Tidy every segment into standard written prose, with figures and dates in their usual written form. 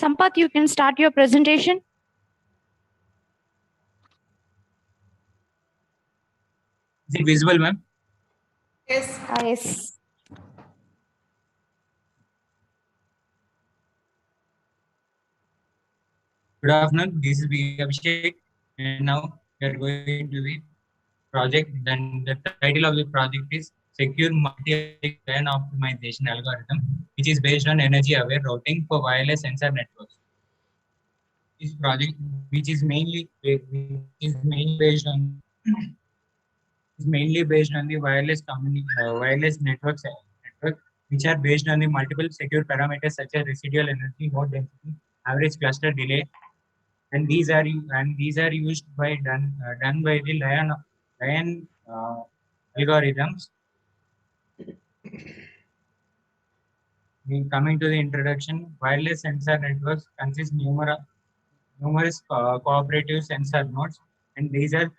Sampath, you can start your presentation. Is it visible, ma'am? Yes. Yes. Good afternoon. This is B. Abhishek, and now we are going to the project. Then the title of the project is Secure Multi-Object LAN Optimization Algorithm, which is based on energy-aware routing for wireless sensor networks. This project, which is mainly based on the wireless network, which are based on the multiple secure parameters such as residual energy, mode density, average cluster delay, and these are used by done by the Lion algorithms. Coming to the introduction, wireless sensor networks consist numerous cooperative sensor nodes, and these are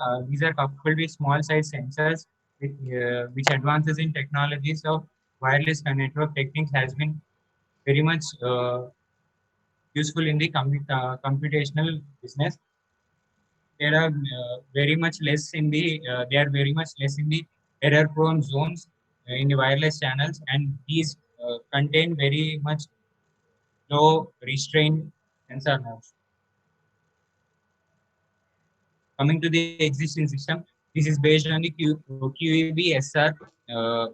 coupled with small size sensors, which advances in technologies of wireless network techniques has been very much useful in the computational business. They are very much less in the error prone zones in the wireless channels, and these contain very much low restraint sensor nodes. Coming to the existing system, this is based on the QEB-SR, uh,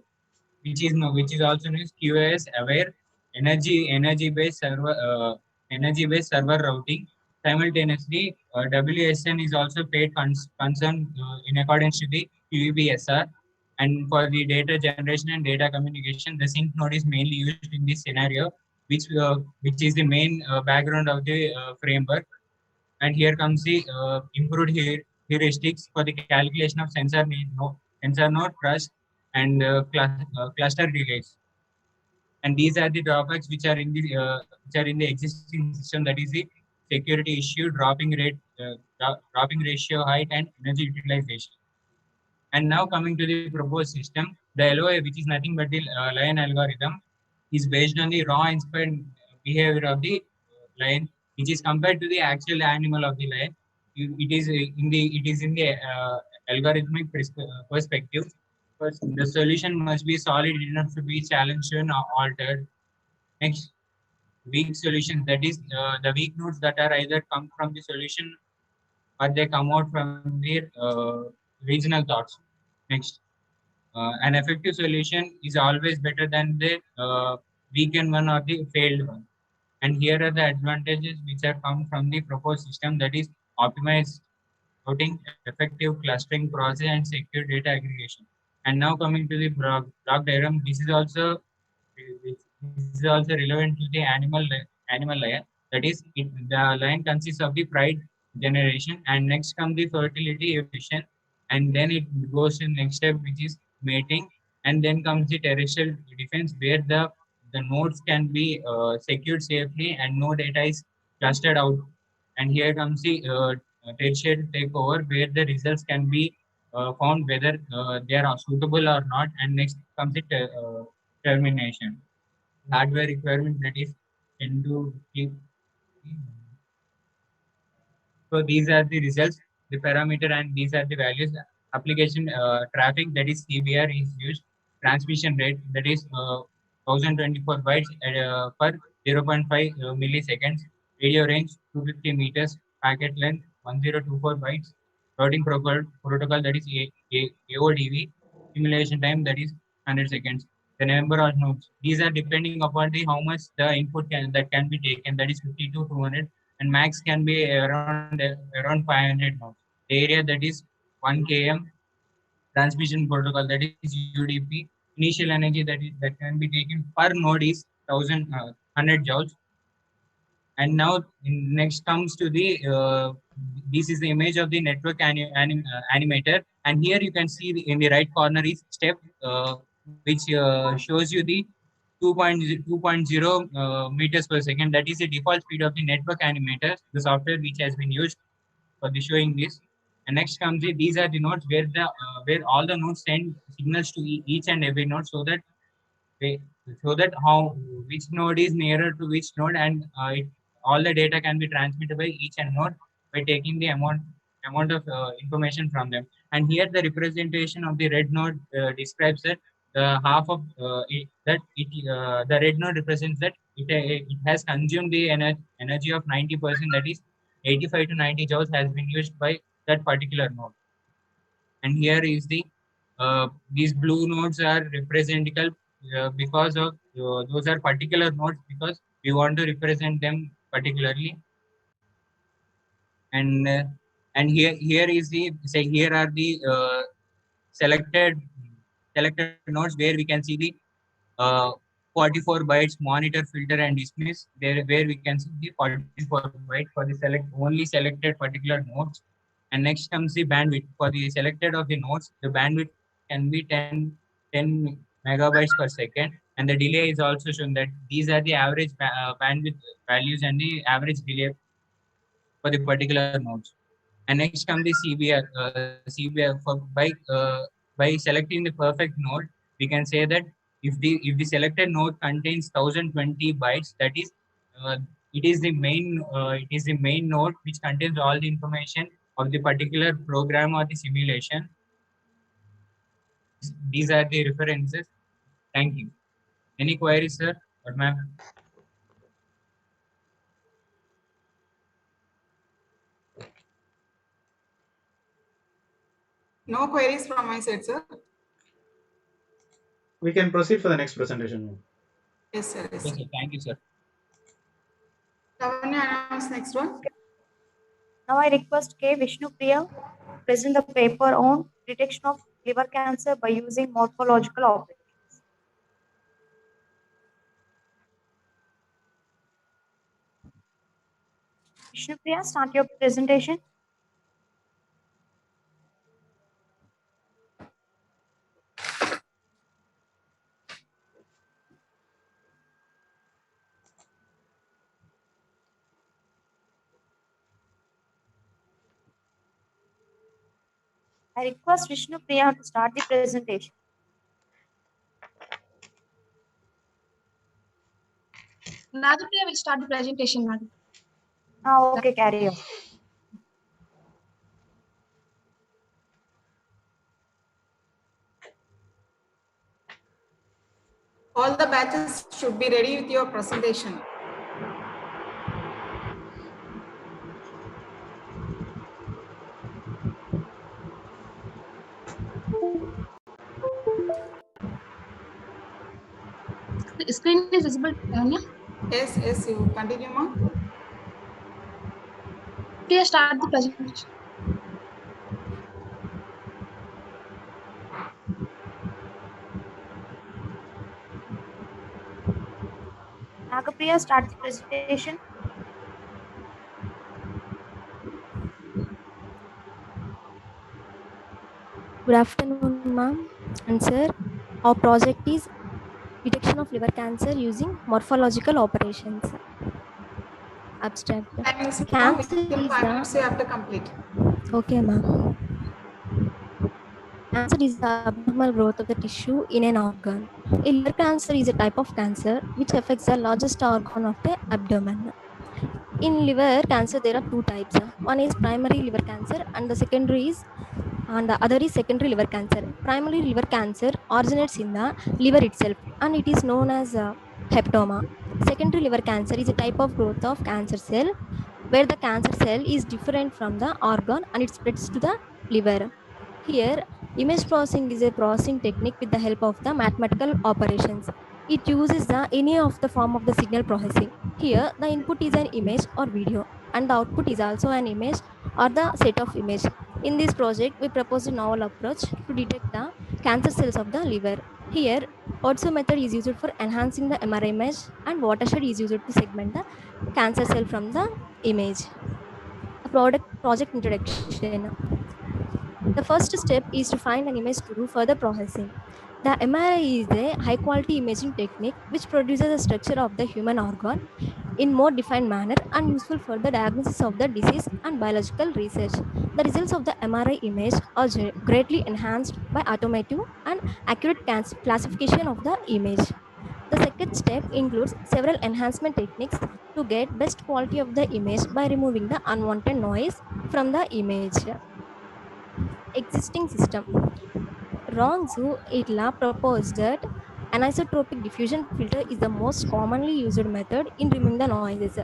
which is also known as QoS aware energy based server routing. Simultaneously, WSN is also paid concern in accordance to the QEB-SR. And for the data generation and data communication, the sync node is mainly used in this scenario, which is the main background of the framework. And here comes the improved heuristics for the calculation of sensor node trust and cluster delays. And these are the drawbacks which are in the existing system. That is the security issue, dropping ratio height, and energy utilization. And now coming to the proposed system, the LOA, which is nothing but the Lion algorithm, is based on the raw inspired behavior of the lion, which is compared to the actual animal of the lion. It is in the algorithmic perspective. First, the solution must be solid enough to be challenged and altered. Next, weak solutions, that is the weak nodes that are either come from the solution or they come out from their regional thoughts. Next, an effective solution is always better than the weakened one or the failed one. And here are the advantages which are come from the proposed system, that is optimized routing, effective clustering process, and secure data aggregation. And now coming to the block diagram, this is also relevant to the animal layer. That is, the line consists of the pride generation, and next comes the fertility evolution, and then it goes to the next step, which is mating, and then comes the terrestrial defense, where the nodes can be secured safely and no data is clustered out. And here comes the tertiary takeover, where the results can be found whether they are suitable or not. And next comes the termination. Hardware requirement, that is 10 to keep. So these are the results, the parameter, and these are the values. Application traffic, that is CBR, is used. Transmission rate, that is 1024 bytes per 0.5 milliseconds. Radio range 250 meters. Packet length 1024 bytes. Routing protocol, that is AODV. Simulation time, that is 100 seconds. The number of nodes, these are depending upon the how much the input that can be taken, that is 50 to 200, and max can be around 500 nodes. The area, that is 1 km. Transmission protocol, that is UDP. Initial energy that can be taken per node is 100 joules. And now next comes to the this is the image of the network animator, and here you can see in the right corner is step, which shows you the 2.0 meters per second. That is the default speed of the network animator, the software which has been used for the showing this. And next comes these are the nodes where all the nodes send signals to each and every node, they, so that how which node is nearer to which node, and all the data can be transmitted by each and node by taking the amount of information from them. And here the representation of the red node describes that half of the red node represents that it has consumed the energy of 90%, that is 85 to 90 joules has been used by that particular node. And here is the these blue nodes are representative because of those are particular nodes because we want to represent them particularly. And here is the say here are the selected nodes where we can see the uh, 44 bytes monitor, filter, and dismiss. There where we can see the 44 bytes for the only selected particular nodes. And next comes the bandwidth. For the selected of the nodes, the bandwidth can be 10 megabytes per second. And the delay is also shown that these are the average bandwidth values and the average delay for the particular nodes. And next comes the CBR. CBR by selecting the perfect node, we can say that if the selected node contains 1020 bytes, that is it is the main node which contains all the information of the particular program or the simulation. These are the references. Thank you. Any queries, sir or ma'am? No queries from my side, sir. We can proceed for the next presentation. Yes, sir. Yes, Yes, sir. sir. Thank you, sir. Lavanya, announce next one. Now I request K. Vishnu Priya present the paper on detection of liver cancer by using morphological operations. Vishnu Priya, start your presentation. I request Vishnu Priya to start the presentation. Nagapriya will start the presentation, madam. Okay, carry on. All the batches should be ready with your presentation. Screen is visible, Lavanya. Yes, yes, you continue, ma'am. Priya, start the presentation. Nagapriya, start the presentation. Good afternoon, ma'am and sir. Our project is detection of liver cancer using morphological operations. Abstract. Time is now Cancer within is 5 the minutes you have to complete. okay, ma'am. Cancer is the abnormal growth of the tissue in an organ. A liver cancer is a type of cancer which affects the largest organ of the abdomen. In liver cancer, there are two types. One is primary liver cancer, and the other is secondary liver cancer. Primary liver cancer originates in the liver itself, and it is known as hepatoma. Secondary liver cancer is a type of growth of cancer cell where the cancer cell is different from the organ and it spreads to the liver. Here, image processing is a processing technique with the help of the mathematical operations. It uses any of the form of the signal processing. Here, the input is an image or video, and the output is also an image or the set of image. In this project, we propose a novel approach to detect the cancer cells of the liver. Here, OTSO method is used for enhancing the MRI image, and watershed is used to segment the cancer cell from the image. Project introduction. The first step is to find an image to do further processing. The MRI is a high quality imaging technique which produces the structure of the human organ in more defined manner and useful for the diagnosis of the disease and biological research. The results of the MRI image are greatly enhanced by automated and accurate classification of the image. The second step includes several enhancement techniques to get best quality of the image by removing the unwanted noise from the image. Existing system. Rongzhu Itla proposed that anisotropic diffusion filter is the most commonly used method in removing the noises.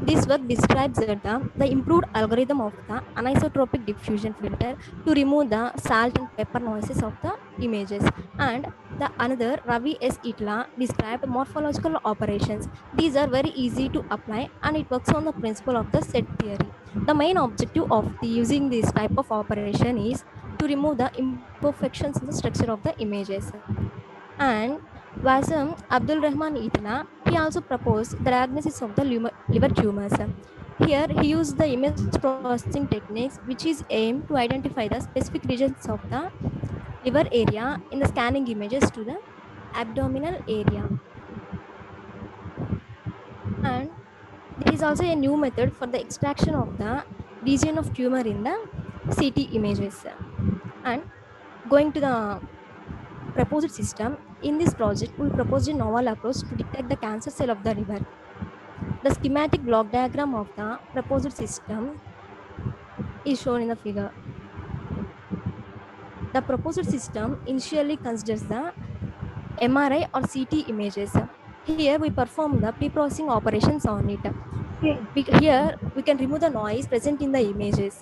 This work describes the improved algorithm of the anisotropic diffusion filter to remove the salt and pepper noises of the images. And the another Ravi S. Itla described morphological operations. These are very easy to apply and it works on the principle of the set theory. The main objective of using this type of operation is to remove the imperfections in the structure of the images. And Wasam Abdul Rahman Itna, he also proposed the diagnosis of the liver tumors. Here, he used the image processing techniques, which is aimed to identify the specific regions of the liver area in the scanning images to the abdominal area. And there is also a new method for the extraction of the region of tumor in the CT images. And going to the proposed system, in this project, we proposed a novel approach to detect the cancer cell of the liver. The schematic block diagram of the proposed system is shown in the figure. The proposed system initially considers the MRI or CT images. Here we perform the pre-processing operations on it. Here we can remove the noise present in the images.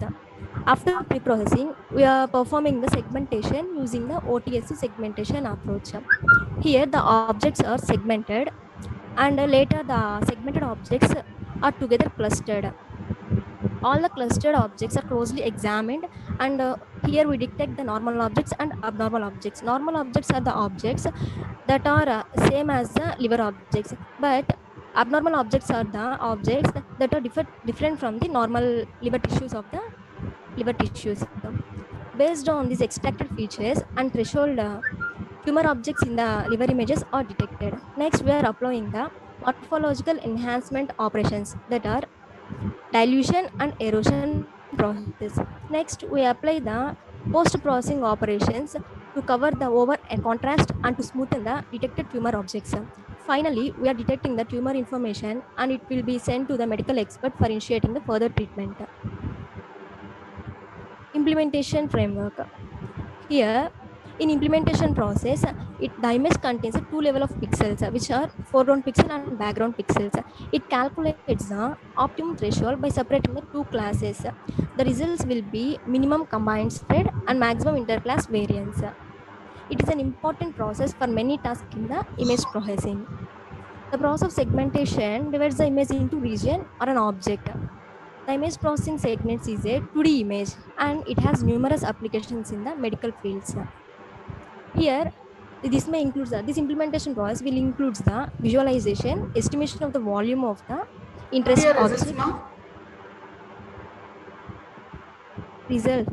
After pre-processing, we are performing the segmentation using the OTSC segmentation approach. Here the objects are segmented and later the segmented objects are together clustered. All the clustered objects are closely examined and here we detect the normal objects and abnormal objects. Normal objects are the objects that are same as the liver objects, but abnormal objects are the objects that are different from the normal liver tissues of the liver tissues. Based on these extracted features and threshold, tumor objects in the liver images are detected. Next, we are applying the morphological enhancement operations that are dilution and erosion process. Next, we apply the post-processing operations to cover the over and contrast and to smoothen the detected tumor objects. Finally, we are detecting the tumor information and it will be sent to the medical expert for initiating the further treatment. Implementation framework. Here, in implementation process, the image contains two level of pixels, which are foreground pixel and background pixels. It calculates the optimum threshold by separating the two classes. The results will be minimum combined spread and maximum interclass variance. It is an important process for many tasks in the image processing. The process of segmentation divides the image into region or an object. The image processing segments is a 2D image and it has numerous applications in the medical fields. Here, this may include this implementation process will include the visualization, estimation of the volume of the interest Your results, object, ma'am? result.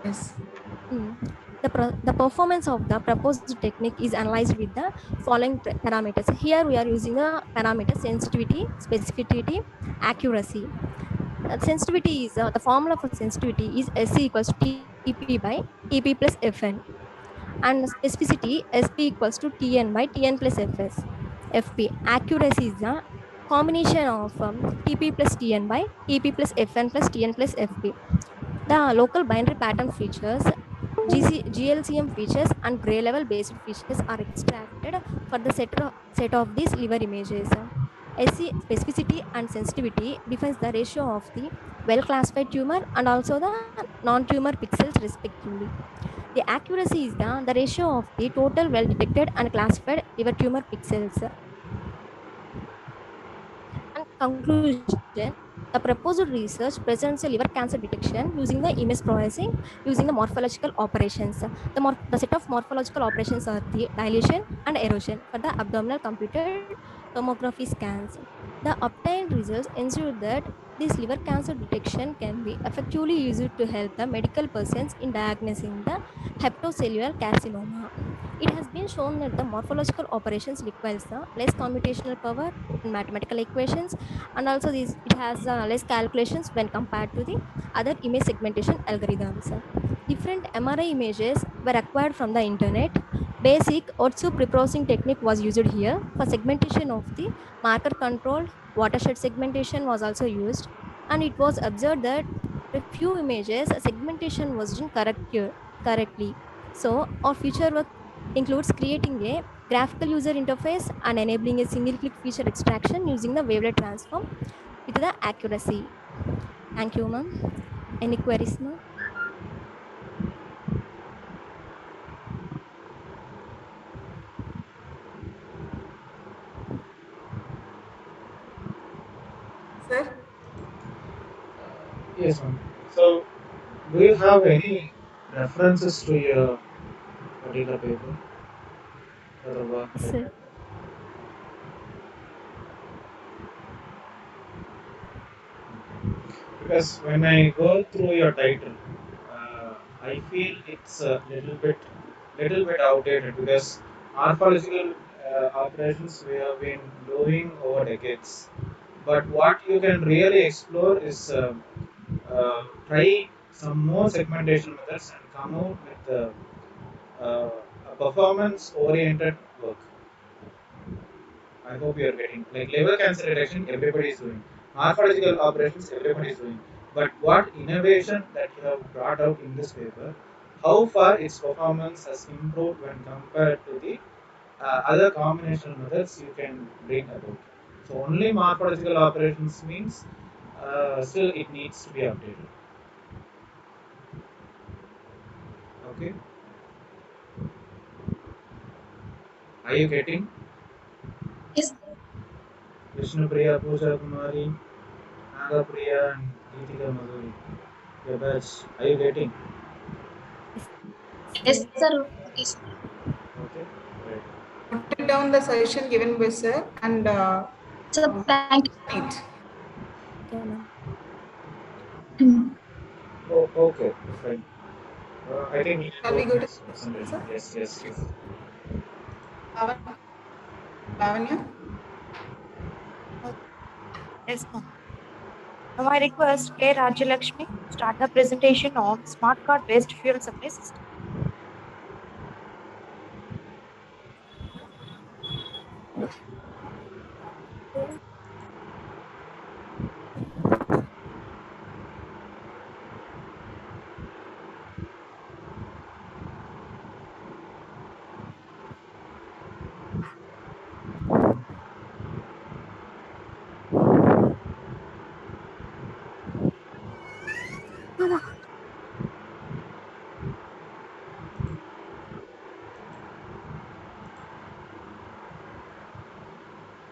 Yes. The performance of the proposed technique is analyzed with the following parameters. Here we are using the parameters sensitivity, specificity, accuracy. Sensitivity is the formula for sensitivity is SC equals to TP by TP plus FN, and specificity SP equals to TN by TN plus FS. FP. Accuracy is the combination of TP plus TN by TP plus FN plus TN plus FP. The local binary pattern features, GLCM features and gray level based features are extracted for the set of these liver images. SC specificity and sensitivity defines the ratio of the well classified tumor and also the non-tumor pixels respectively. The accuracy is the ratio of the total well detected and classified liver tumor pixels. And conclusion, the proposed research presents a liver cancer detection using the image processing using the morphological operations. The set of morphological operations are the dilation and erosion for the abdominal computed tomography scans. The obtained results ensure that this liver cancer detection can be effectively used to help the medical persons in diagnosing the hepatocellular carcinoma. It has been shown that the morphological operations requires less computational power in mathematical equations, and also it has less calculations when compared to the other image segmentation algorithms. Different MRI images were acquired from the internet Basic Otsu preprocessing technique was used here. For segmentation of the marker controlled watershed segmentation was also used, and it was observed that a few images segmentation was done correctly. So our future work includes creating a graphical user interface and enabling a single click feature extraction using the wavelet transform with the accuracy. Thank you, ma'am. Any queries, ma'am? Sir, Yes, ma'am. So, do you have any references to your particular paper for the work? Sir. Because when I go through your title, I feel it's a little bit outdated because morphological operations we have been doing over decades. But what you can really explore is try some more segmentation methods and come out with a performance oriented work. I hope you are getting like liver cancer detection, everybody is doing. Morphological operations, everybody is doing. But what innovation that you have brought out in this paper, how far its performance has improved when compared to the other combinational methods you can bring about. So only morphological operations means still it needs to be updated. Okay, are you getting? Yes. Vishnu Priya, Pooja Kumari, Naga Priya, and Geetika Madhuri. Your batch, are you getting? Yes, sir. Okay, sir. Okay, great. put down the suggestion given by sir and So thank it. Okay, ma'am. you. Oh, okay, fine. I think we Shall can go we to go to next presentation. sir? Yes. Lavanya? Yes, ma'am. Now I request K. Rajalakshmi to start the presentation on smart card based fuel supply system.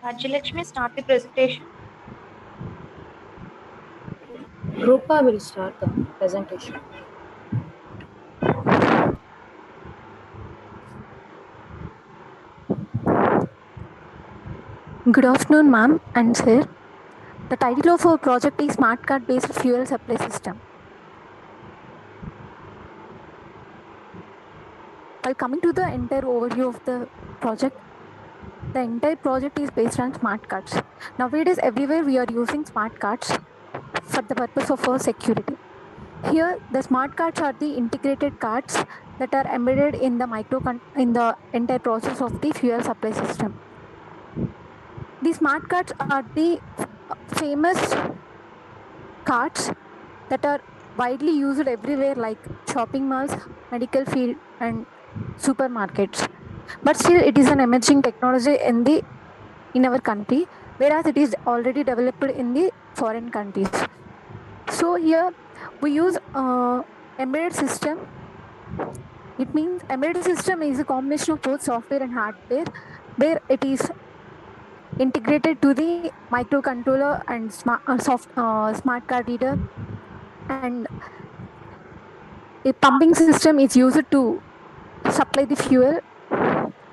Rajalakshmi, start the presentation. Rupa will start the presentation. Good afternoon, ma'am and sir. The title of our project is Smart Card Based Fuel Supply System. While coming to the entire overview of the project, the entire project is based on smart cards. Nowadays, everywhere we are using smart cards for the purpose of our security. Here, the smart cards are the integrated cards that are embedded in the in the entire process of the fuel supply system. The smart cards are the famous cards that are widely used everywhere like shopping malls, medical field and supermarkets. But still it is an emerging technology in our country, whereas it is already developed in the foreign countries. So here we use embedded system. It means embedded system is a combination of both software and hardware where it is integrated to the microcontroller and smart card reader, and a pumping system is used to supply the fuel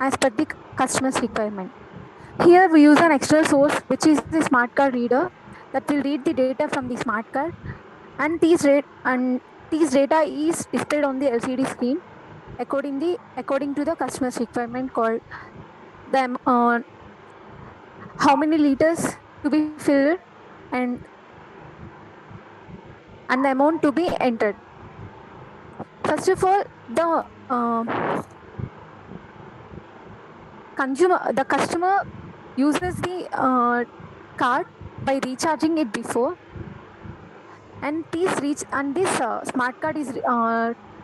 as per the customer's requirement. Here we use an external source, which is the smart card reader that will read the data from the smart card, and these data is displayed on the LCD screen according to the customer's requirement, called the how many liters to be filled and and the amount to be entered. First of all, the customer uses the card by recharging it before, and this smart card is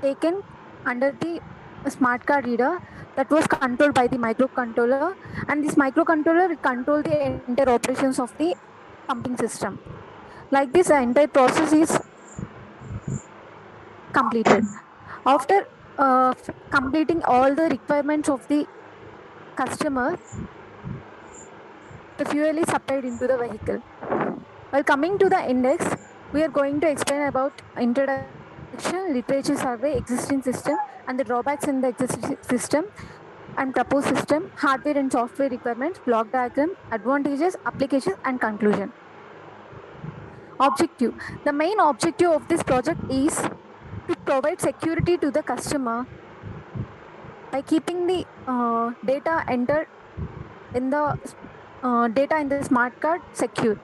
taken under the smart card reader that was controlled by the microcontroller, and this microcontroller will control the entire operations of the pumping system. Like this, the entire process is completed. After completing all the requirements of the customer, the fuel is supplied into the vehicle. While coming to the index, we are going to explain about introduction, literature survey, existing system, and the drawbacks in the existing system and proposed system, hardware and software requirements, block diagram, advantages, applications, and conclusion. Objective. The main objective of this project is to provide security to the customer by keeping the data entered in the smart card secure.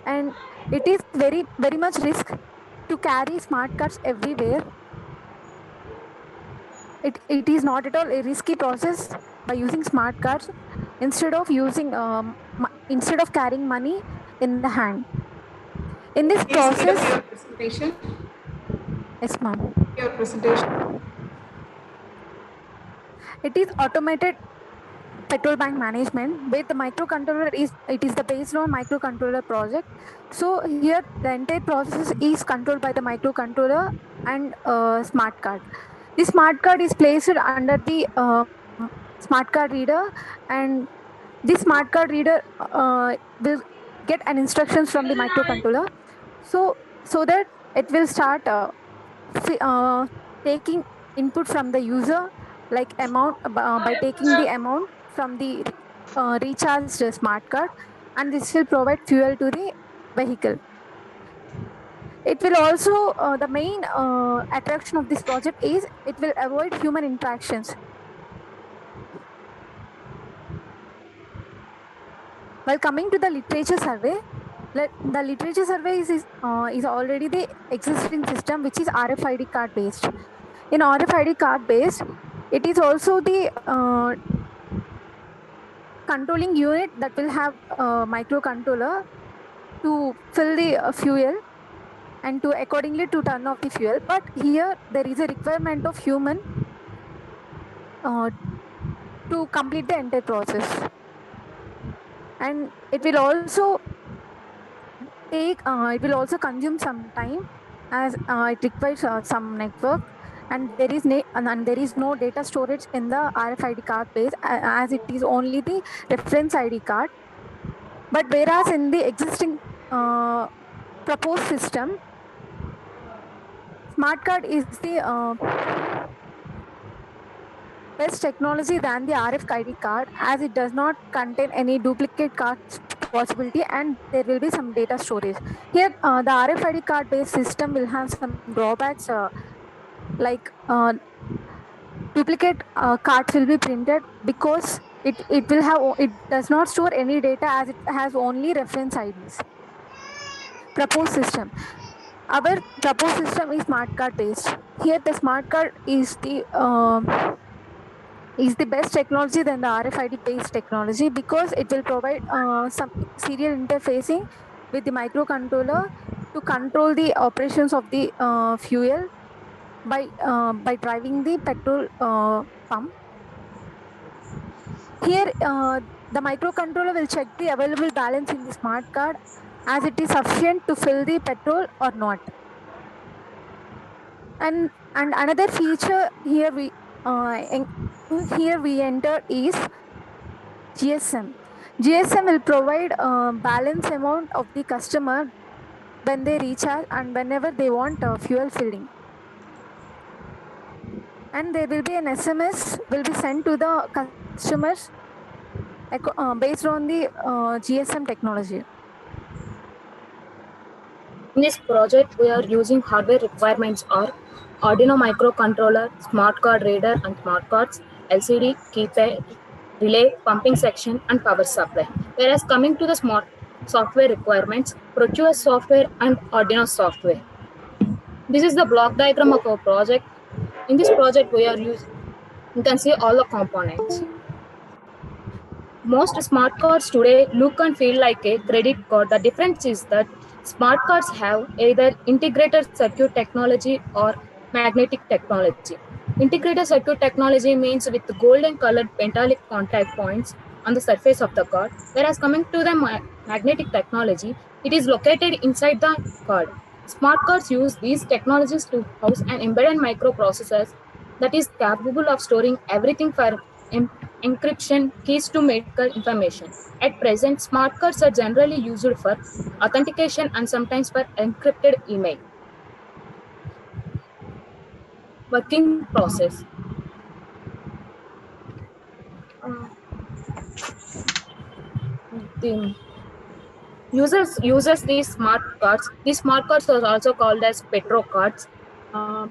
And it is very much risk to carry smart cards everywhere. It is not at all a risky process by using smart cards instead of carrying money in the hand. In this Please speed up process, your presentation. yes, ma'am. Your presentation. It is automated petrol bank management where the microcontroller is the based on microcontroller project. So here the entire process is controlled by the microcontroller and smart card. This smart card is placed under the smart card reader, and this smart card reader will get an instructions from the microcontroller, so that it will start taking input from the user, like amount by taking the amount from the recharged smart card, and this will provide fuel to the vehicle. It will also the main attraction of this project is it will avoid human interactions. While coming to the literature survey, the literature survey is already the existing system, which is RFID card based. In RFID card based, it is also the controlling unit that will have a microcontroller to fill the fuel and to accordingly to turn off the fuel. But here there is a requirement of human to complete the entire process, and it will also consume some time, as it requires some network, and there is no data storage in the RFID card base, as it is only the reference ID card. But whereas in the existing proposed system, smart card is the best technology than the RFID card, as it does not contain any duplicate cards possibility, and there will be some data storage. Here the RFID card based system will have some drawbacks, like duplicate cards will be printed because it does not store any data, as it has only reference IDs. Proposed system. Our proposed system is smart card based. Here the smart card is the best technology than the RFID based technology, because it will provide some serial interfacing with the microcontroller to control the operations of the fuel by driving the petrol pump. Here the microcontroller will check the available balance in the smart card, as it is sufficient to fill the petrol or not. And another feature here we enter is GSM. GSM will provide balance amount of the customer when they recharge and whenever they want fuel filling. And there will be an SMS will be sent to the customers based on the GSM technology. In this project, we are using hardware requirements are Arduino microcontroller, smart card reader and smart cards, LCD, keypad, relay, pumping section, and power supply. Whereas coming to the smart software requirements, Proteus software and Arduino software. This is the block diagram of our project. In this project, we are using, you can see all the components. Most smart cards today look and feel like a credit card. The difference is that smart cards have either integrated circuit technology or magnetic technology. Integrated circuit technology means with golden colored metallic contact points on the surface of the card, whereas coming to the magnetic technology, it is located inside the card. Smart cards use these technologies to house an embedded microprocessor that is capable of storing everything from encryption keys to medical information. At present, smart cards are generally used for authentication and sometimes for encrypted email. Working process. Uh, the users uses these smart cards. These smart cards are also called as petro cards, uh,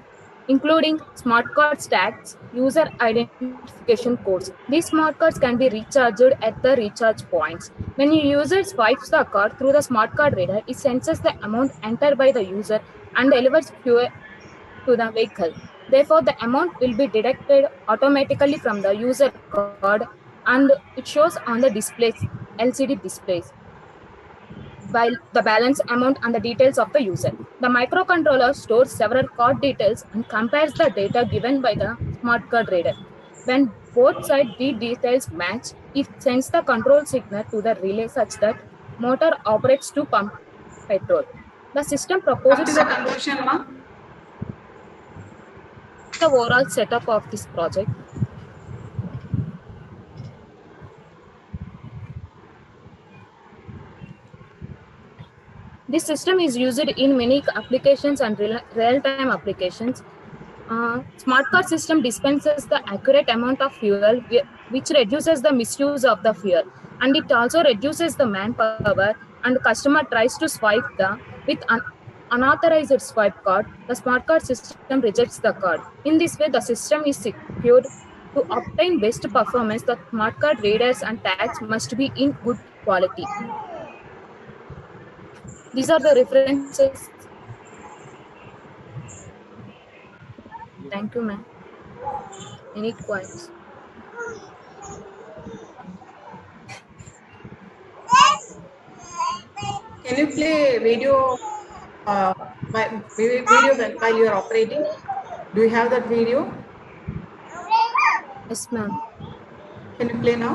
including smart card stacks, user identification codes. These smart cards can be recharged at the recharge points. When a user swipes the card through the smart card reader, it senses the amount entered by the user and delivers fuel to the vehicle. Therefore, the amount will be deducted automatically from the user card and it shows on the displays, LCD displays, while the balance amount and the details of the user. The microcontroller stores several card details and compares the data given by the smart card reader. When both sides the details match, it sends the control signal to the relay such that motor operates to pump petrol. The system Come to proposes the conclusion, ma. the overall setup of this project. This system is used in many applications and real-time applications. Smart card system dispenses the accurate amount of fuel, which reduces the misuse of the fuel, and it also reduces the manpower. And customer tries to swipe the with an unauthorized swipe card, the smart card system rejects the card. In this way, the system is secured. To obtain best performance, the smart card readers and tags must be in good quality. These are the references. Thank you, ma'am. Any questions? Can you play video video while you are operating? Do you have that video? Yes, ma'am. Can you play now?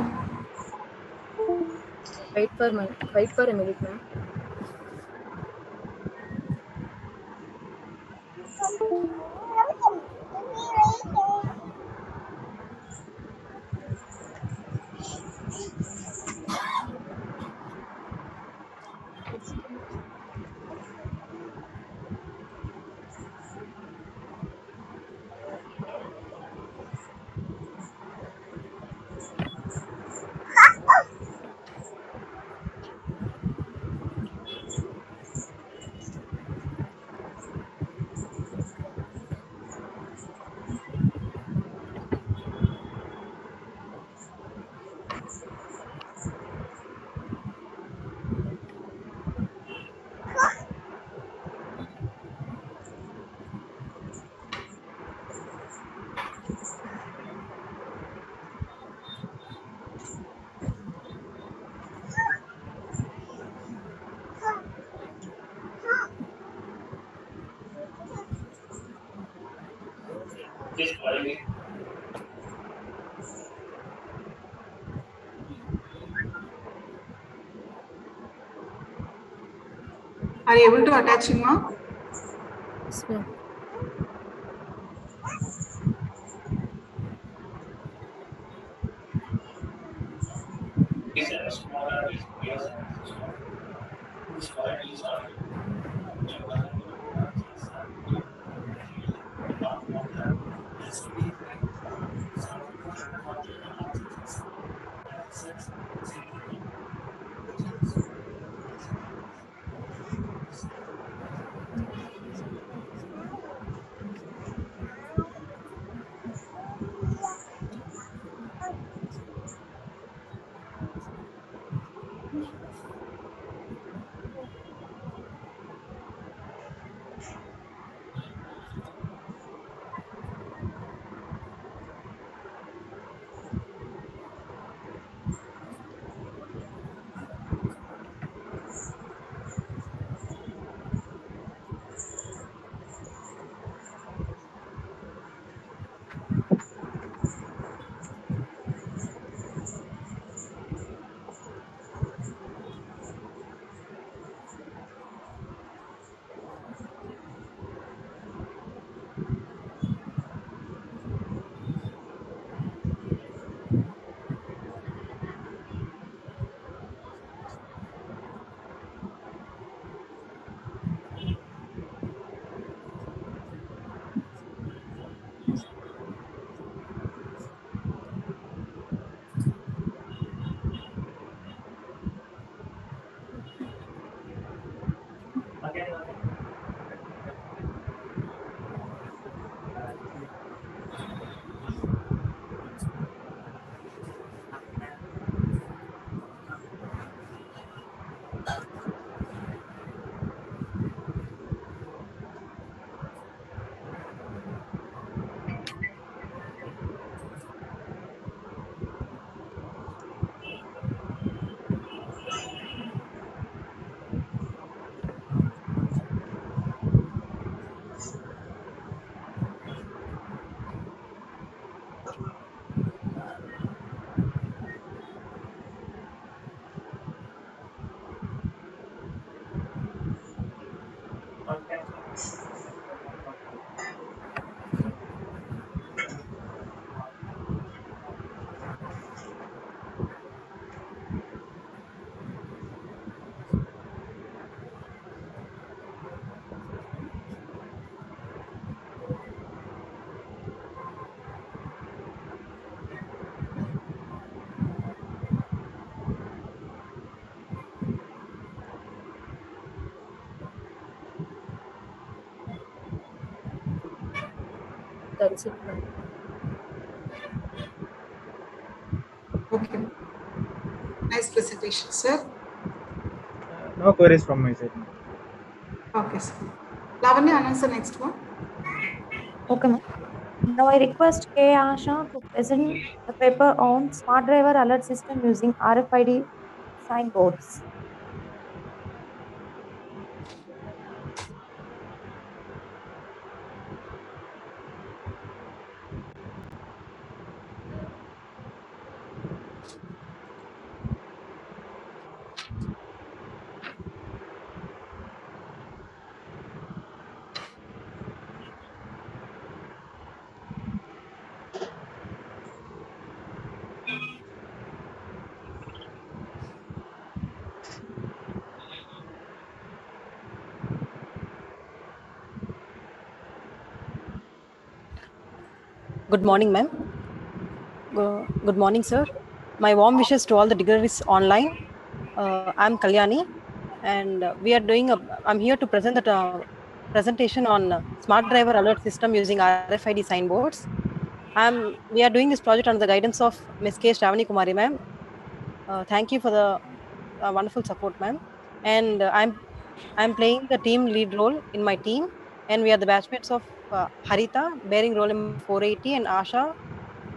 Wait for a minute, ma'am. Are you able to attach him, ma? Yes, ma'am. receive. Okay. Nice presentation, sir. No queries from my side. Okay, sir. Lavanya, announce the next one. Okay, ma'am. Now I request K. Asha to present the paper on smart driver alert system using RFID signboards. Good morning, ma'am. Good morning, sir. My warm wishes to all the degrees online. I'm Kalyani, and I'm here to present the presentation on smart driver alert system using RFID signboards. We are doing this project under the guidance of Ms. K. Shravani Kumari, ma'am. Thank you for the wonderful support, ma'am. And I'm playing the team lead role in my team, and we are the batchmates of Harita, bearing roll number 480, and Asha,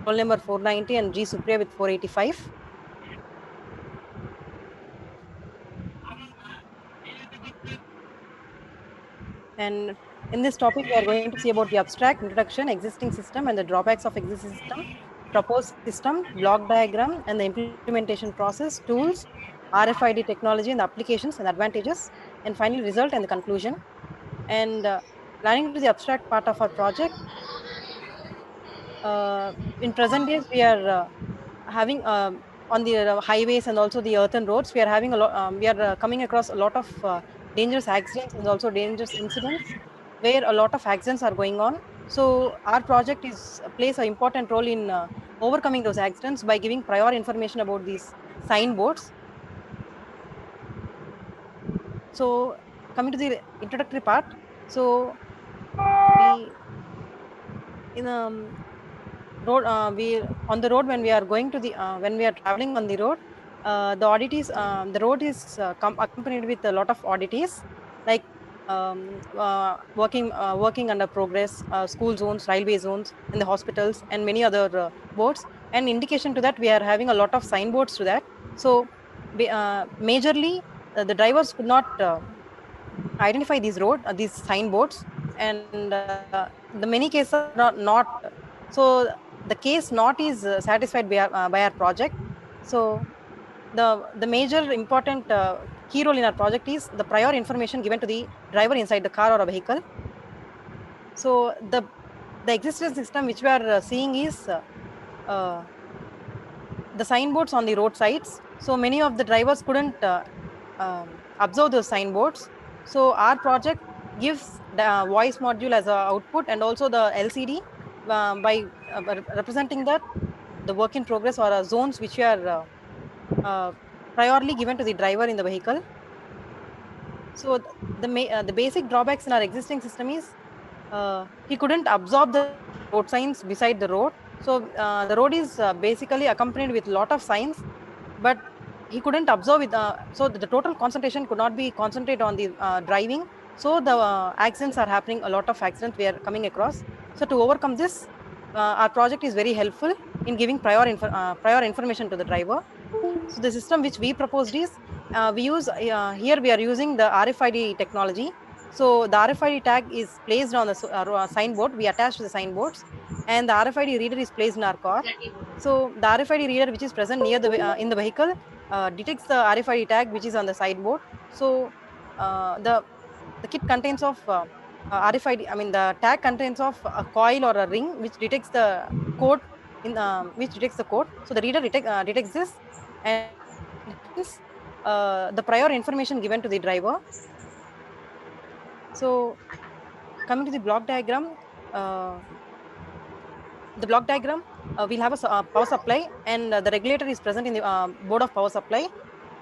roll number 490, and G Supriya with 485. And in this topic, we are going to see about the abstract, introduction, existing system, and the drawbacks of existing system, proposed system, block diagram, and the implementation process, tools, RFID technology, and the applications and advantages, and finally, result and the conclusion. And planning to the abstract part of our project, in present days, we are having on the highways and also the earthen roads, we are having a lot. We are coming across a lot of dangerous accidents and also dangerous incidents where a lot of accidents are going on. So our project is plays an important role in overcoming those accidents by giving prior information about these signboards. So coming to the introductory part, so we in road we on the road when we are going to the when we are traveling on the road, the oddities the road is accompanied with a lot of oddities like working under progress, school zones, railway zones, and the hospitals and many other boards. And indication to that, we are having a lot of signboards to that. So majorly the drivers could not identify these signboards, and the many cases are not so the case not is satisfied by our project. So the major important key role in our project is the prior information given to the driver inside the car or a vehicle. So the existing system which we are seeing is uh, the signboards on the roadsides. So many of the drivers couldn't observe those signboards. So our project gives the voice module as a output and also the LCD by representing that the work in progress or zones which are priorly given to the driver in the vehicle. So the basic drawbacks in our existing system is he couldn't absorb the road signs beside the road. So the road is basically accompanied with lot of signs, but he couldn't observe it. So the total concentration could not be concentrated on the driving. So the accidents are happening. A lot of accidents we are coming across. So to overcome this, our project is very helpful in giving prior information to the driver. So the system which we proposed is we use here we are using the RFID technology. So the RFID tag is placed on the signboard. We attach to the signboards, and the RFID reader is placed in our car. So the RFID reader which is present near in the vehicle detects the RFID tag which is on the sideboard. So the kit contains of RFID. I mean the tag contains of a coil or a ring which detects the code which detects the code. So the reader detects this, and hence the prior information given to the driver. So coming to the block diagram, uh, we'll have a power supply, and the regulator is present in the board of power supply.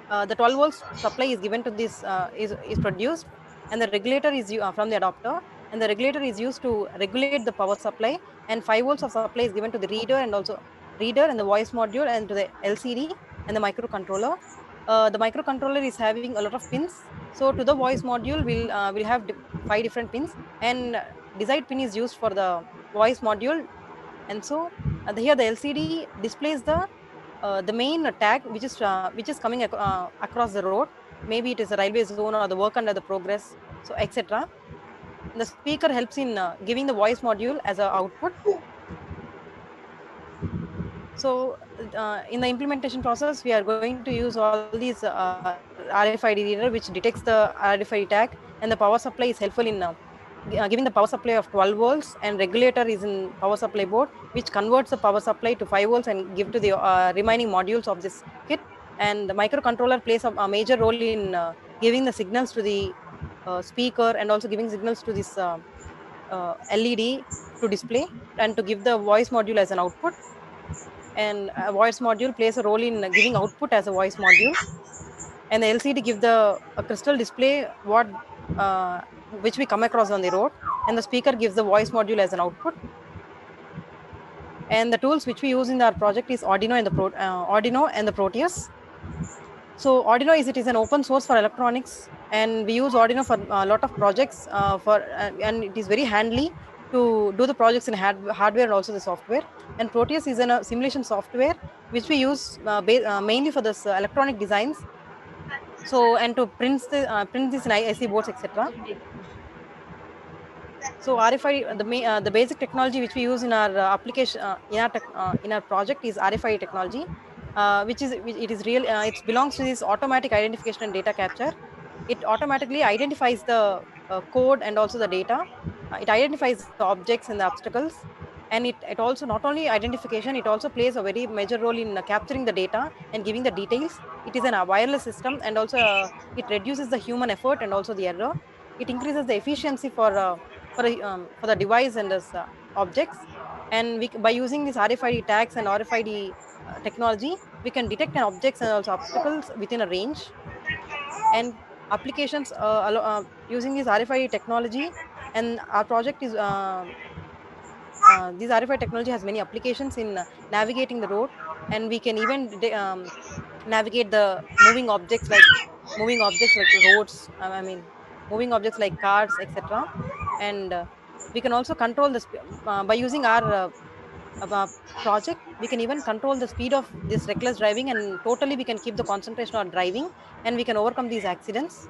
The 12 volts supply is given to this is produced, and the regulator is from the adapter, and the regulator is used to regulate the power supply and 5 volts of supply is given to the reader and the voice module and to the LCD and the microcontroller. The microcontroller is having a lot of pins. So to the voice module, will have 5 different pins, and decide pin is used for the voice module. And so here the LCD displays the main tag which is coming across the road. Maybe it is a railway zone or the work under the progress, so etc. The speaker helps in giving the voice module as a output. So in the implementation process, we are going to use all these RFID reader, which detects the RFID tag, and the power supply is helpful in giving the power supply of 12 volts, and regulator is in power supply board, which converts the power supply to 5 volts and give to the remaining modules of this kit. And the microcontroller plays a major role in giving the signals to the speaker, and also giving signals to this LED to display and to give the voice module as an output. And a voice module plays a role in giving output as a voice module, and the LCD give the a crystal display what which we come across on the road, and the speaker gives the voice module as an output. And the tools which we use in our project is Arduino and the Proteus. So Arduino it is an open source for electronics, and we use Arduino for a lot of projects and it is very handy to do the projects in hardware and also the software. And Proteus is a simulation software which we use mainly for this electronic designs. So, and to print this in IC boards, etc. So RFID, the basic technology which we use in our application in our project is RFID technology, it belongs to this automatic identification and data capture. It automatically identifies the code and also the data. It identifies the objects and the obstacles, and it also not only identification, it also plays a very major role in capturing the data and giving the details. It is a wireless system, and also it reduces the human effort and also the error. It increases the efficiency for the device and the objects. And by using these RFID tags and RFID technology, we can detect an objects and also obstacles within a range. And applications using this RFID technology, and our project is this RFID technology has many applications in navigating the road, and we can even navigate the moving objects like roads. Moving objects like cars, etc. And we can also control by using our project. We can even control the speed of this reckless driving, and totally we can keep the concentration on driving, and we can overcome these accidents.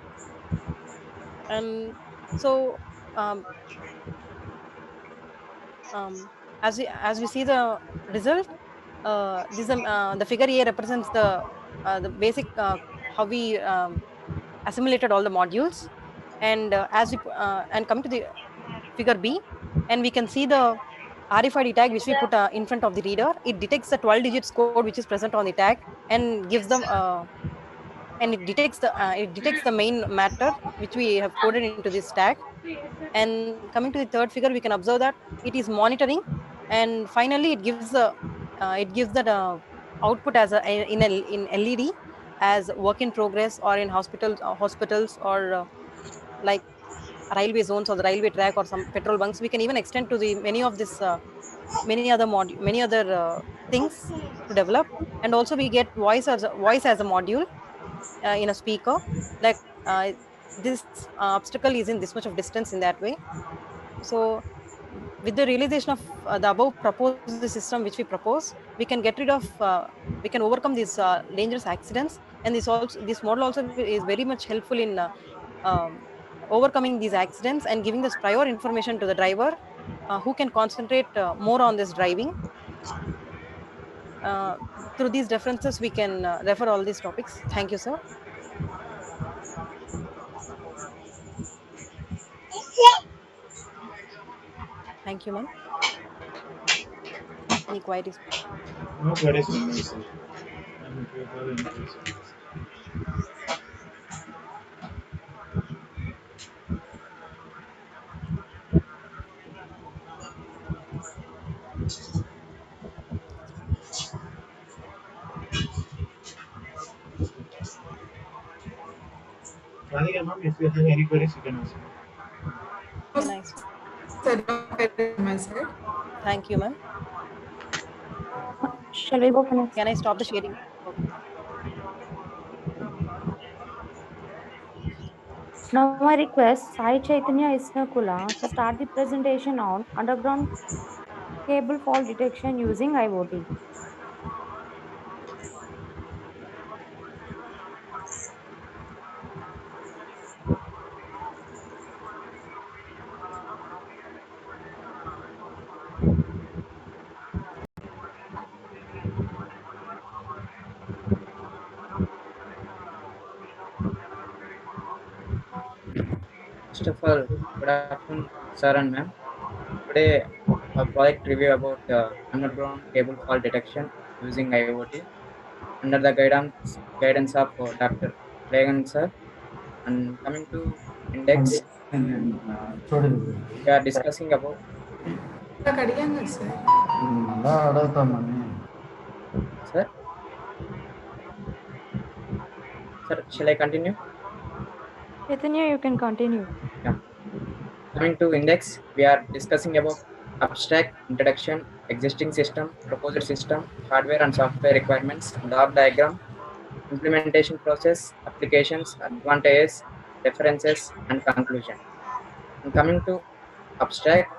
And so um, as we see the result, the figure A represents the basic how we assimilated all the modules. And and coming to the figure B, and we can see the RFID tag which we put in front of the reader. It detects the 12 digits code which is present on the tag, and gives them and it detects the main matter which we have coded into this tag. And coming to the third figure, we can observe that it is monitoring, and finally it gives that output as in LED as work in progress, or in hospitals or like railway zones or the railway track or some petrol bunks. We can even extend to the many other things to develop. And also we get voice as a module in a speaker, like this obstacle is in this much of distance, in that way. So with the realization of the above proposed system which we propose, we can get rid of we can overcome these dangerous accidents. And this model also is very much helpful in um, overcoming these accidents and giving this prior information to the driver, who can concentrate more on this driving. uh, Through these references we can refer all these topics. Thank you, sir. Thank you, ma'am. Any queries? No queries from my side. And if you have any questions. Radhika ma'am, if you have any queries, you can ask. Nice. So, no queries from my side. Thank you, ma'am. Shall we go for next? Can I stop the sharing? Okay. Now I request Sai Chaitanya Isnakula to start the presentation on underground cable fault detection using IoT. First of all, good afternoon, sir and ma'am. Today, a project review about underground cable fault detection using IoT under the guidance of Dr. Regan sir. And coming to index, we are discussing about. Sir, sir, shall I continue? Chaitanya, you can continue. Yeah. Coming to index, we are discussing about abstract, introduction, existing system, proposed system, hardware and software requirements, block diagram, implementation process, applications, advantages, references, and conclusion. And coming to abstract,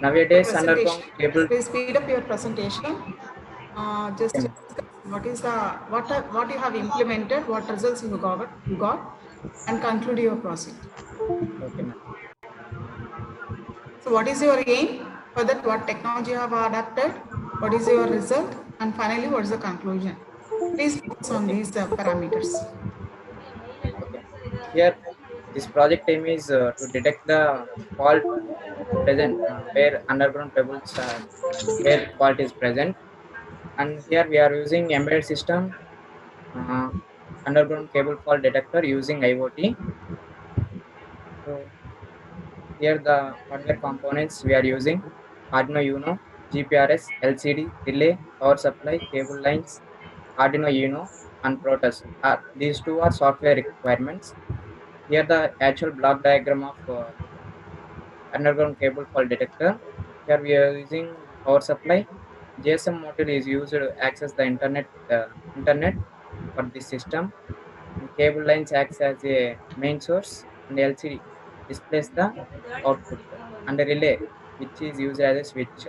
nowadays underground cable. Please speed up your presentation. Just Okay. discuss what you have implemented, what results you got, and conclude your project. Okay, ma'am. So, what is your aim for that? What technology you have adapted? What is your result? And finally, what is the conclusion? Please focus on these parameters. Okay. Here, this project aim is to detect the fault present where underground cables are, where fault is present. And here we are using embedded system uh, underground cable fault detector using IoT. So here the hardware components we are using Arduino Uno, GPRS, LCD, relay, power supply, cable lines, Arduino Uno, and Protus. These two are software requirements. Here the actual block diagram of underground cable fault detector. Here we are using power supply. GSM module is used to access the internet for this system. And cable lines acts as a main source, and LCD displays the output, and a relay which is used as a switch.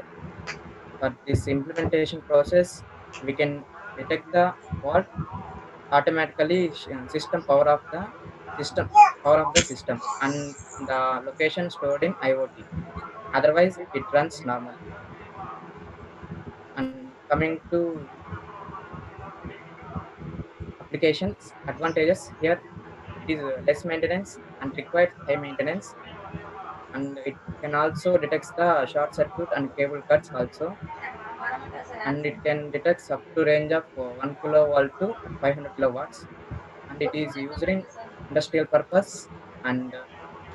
For this implementation process, we can detect the fault automatically system power of the system and the location stored in IoT. Otherwise, it runs normally. And coming to applications advantages, here it is less maintenance and requires high maintenance, and it can also detect the short circuit and cable cuts also, and it can detect up to range of 1 kilovolt to 500 kilowatts, and it is used in industrial purpose and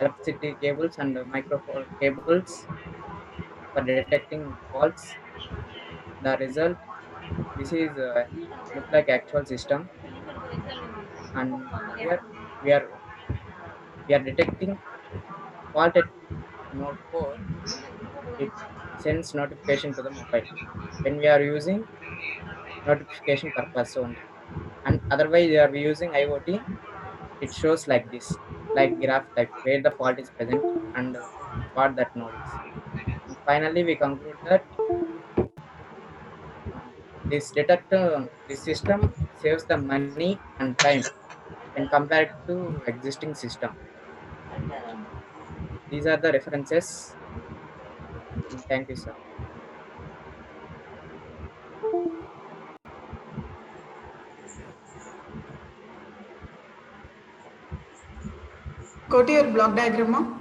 electricity cables and microphone cables for detecting faults. The result, this is look like actual system, and here we are we are detecting fault at node 4. It sends notification to the mobile when we are using notification purpose only, and otherwise we are using IoT. It shows like this, like graph type where the fault is present and what that node is. And finally, we conclude that this system saves the money and time when compared to existing system. These are the references. Thank you, sir. Go to your block diagram, ma'am.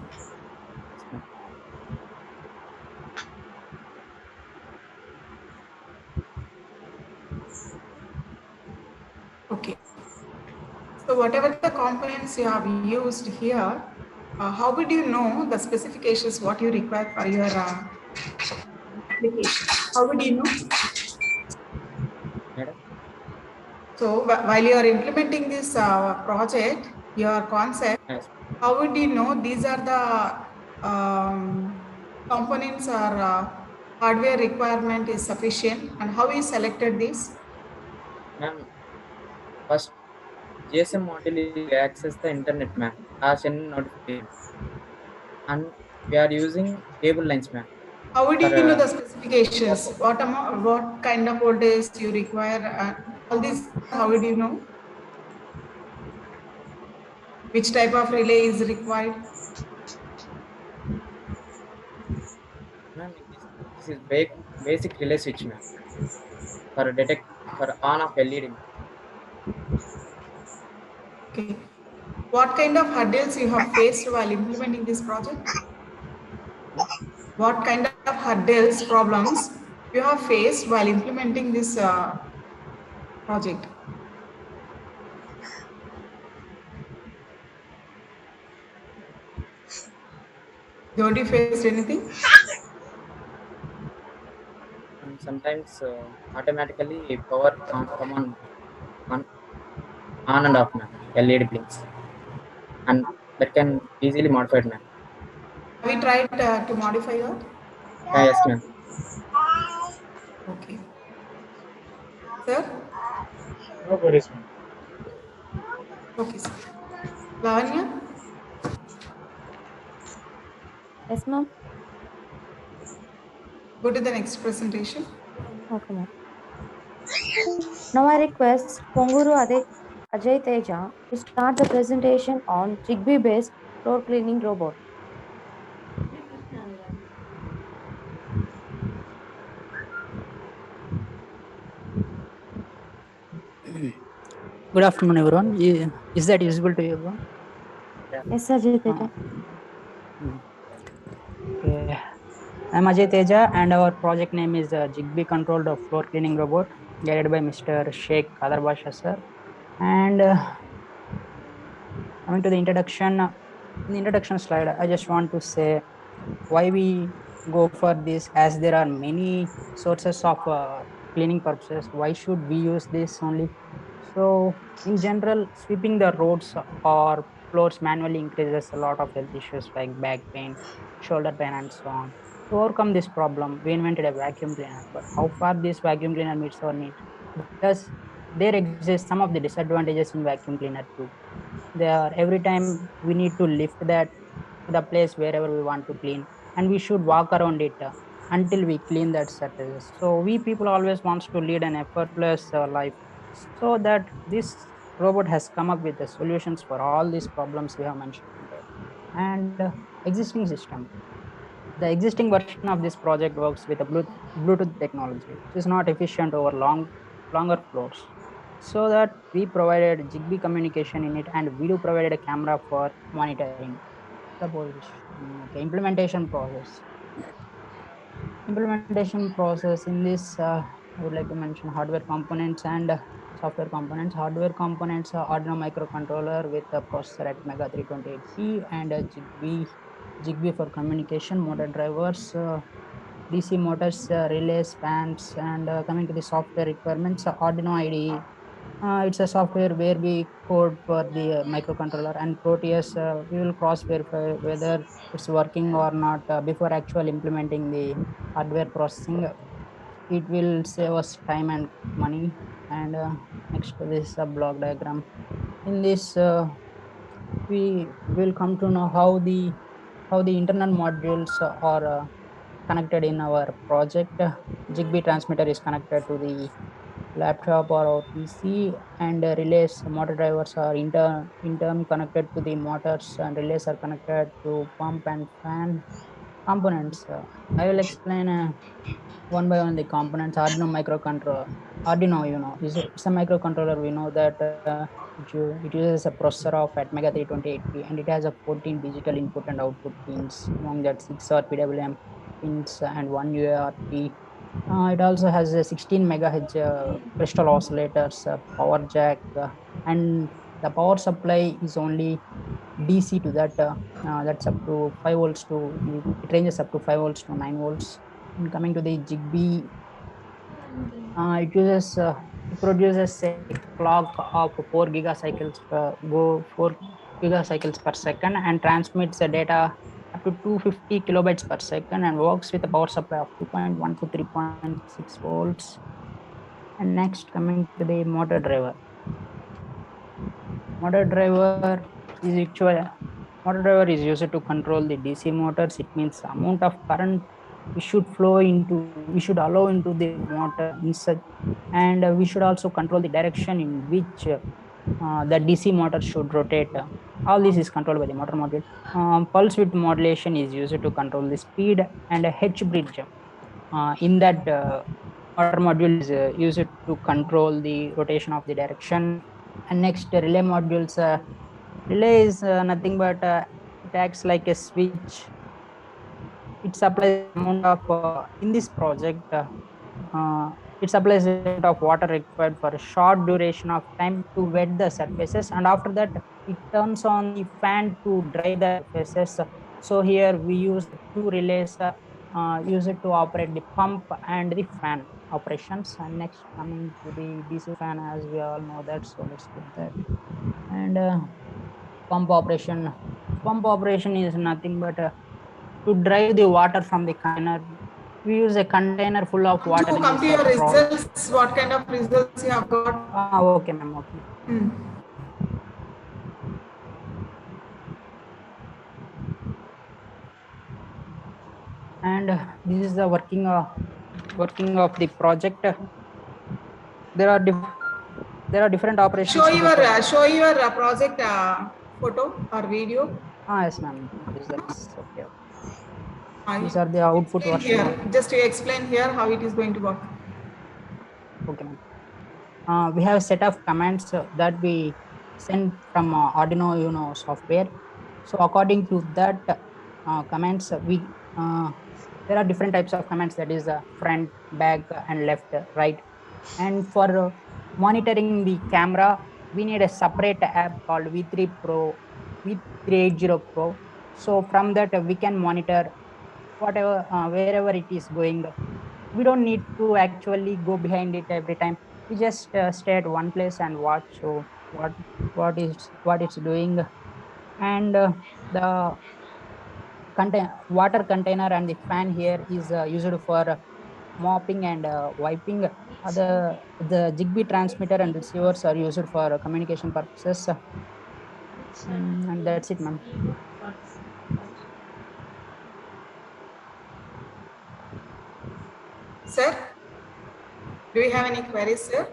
Okay. So whatever the components you have used here, how would you know the specifications, what you require for your application? How would you know? Madam? So while you are implementing this project, your concept, Yes. how would you know these are the components are hardware requirement is sufficient, and how you selected this? Ma'am, first GSM module is access the internet, ma'am, or send notification, and we are using cable lines, ma'am. How would For you know the specifications? What kind of voltage you require? All these, how would you know? Which type of relay is required? ma'am, this is basic relay switch, ma'am, for detect for on of LED, ma'am. Okay. What kind of hurdles you have faced while implementing this project? What kind of hurdles, problems you have faced while implementing this project? Don't you face anything? And sometimes automatically power come on on and off, ma'am. LED blinks, and that can easily modified, ma'am. Have you tried to modify that? Yes, ma'am. Okay. Sir? No worries, ma'am. Okay, sir. Lavanya? Yes, ma'am. Go to the next presentation. Okay, ma'am. Now I request Ponguru Ajay Teja to start the presentation on Zigbee-based floor cleaning robot. Good afternoon, everyone. Is that visible to you, everyone? Yes, Ajay Teja. Okay. I'm Ajay Teja, and our project name is Zigbee controlled floor cleaning robot, guided by Mr. Sheikh Qadar Basha sir. And coming to the introduction, in the introduction slide, I just want to say why we go for this, as there are many sources of cleaning purposes. Why should we use this only? So in general, sweeping the roads or floors manually increases a lot of health issues like back pain, shoulder pain, and so on. To overcome this problem, we invented a vacuum cleaner. But how far this vacuum cleaner meets our needs? Because there exist some of the disadvantages in vacuum cleaner too. There, every time we need to lift that to the place wherever we want to clean, and we should walk around it until we clean that surface. So we people always wants to lead an effortless life, so that this robot has come up with the solutions for all these problems we have mentioned. And existing system, the existing version of this project works with a Bluetooth technology, which is not efficient over longer floors. So that we provided Zigbee communication in it, and we do provided a camera for monitoring. Suppose, okay, implementation process. Implementation process in this, I would like to mention hardware components and software components. Hardware components are Arduino microcontroller with a processor at Mega 328P and a Zigbee for communication, motor drivers, DC motors, relays, fans, and coming to the software requirements, Arduino IDE. It's a software where we code for the microcontroller, and Proteus, we will cross verify whether it's working or not before actually implementing the hardware processing. It will save us time and money. And next, this is a block diagram. In this, we will come to know how the internal modules are connected in our project. Zigbee transmitter is connected to the laptop or our PC, and relays, motor drivers are in turn connected to the motors, and relays are connected to pump and fan components. I will explain one by one the components. Arduino microcontroller. Arduino, it's a microcontroller. We know that it uses a processor of Atmega 328P, and it has a 14 digital input and output pins. Among that, 6 are PWM pins and 1 UART. It also has a 16 megahertz crystal oscillators, power jack, and the power supply is only DC to that. That's up to 5 volts to, it ranges up to 5 volts to 9 volts. And coming to the Zigbee, it produces a clock of 4 gigacycles per second, and transmits the data up to 250 kilobytes per second and works with a power supply of 2.1 to 3.6 volts. And next, coming to the motor driver. Motor driver is used to control the DC motors. It means the amount of current we should allow into the motor in such, and we should also control the direction in which the DC motor should rotate. All this is controlled by the motor module. Pulse width modulation is used to control the speed, and a H bridge in that motor module is used to control the rotation of the direction. And next, relay modules. Relay is nothing but it acts like a switch. It supplies amount of in this project. It supplies the amount of water required for a short duration of time to wet the surfaces, and after that it turns on the fan to dry the surfaces. So here we use two relays use it to operate the pump and the fan operations. And next, coming to the DC fan, as we all know that, so let's skip that. And pump operation. Pump operation is nothing but to drive the water from the container. We use a container full of water. Come to your results. What kind of results you have got? Okay, ma'am. Okay. And this is the working of the project. There are different operations. Show your project photo or video. Yes, ma'am. That's okay. These are the output version. Here, just to explain here how it is going to work. Okay, ma'am. We have a set of commands that we send from Arduino Uno software. So according to that commands, there are different types of commands, that is front, back, and left, right. And for monitoring the camera, we need a separate app called V380 Pro. So from that we can monitor whatever wherever it is going. We don't need to actually go behind it every time. We just stay at one place and watch what it's doing. And the water container and the fan here is used for mopping and wiping. The Zigbee transmitter and receivers are used for communication purposes. And that's it, ma'am. Sir, do you have any queries, sir?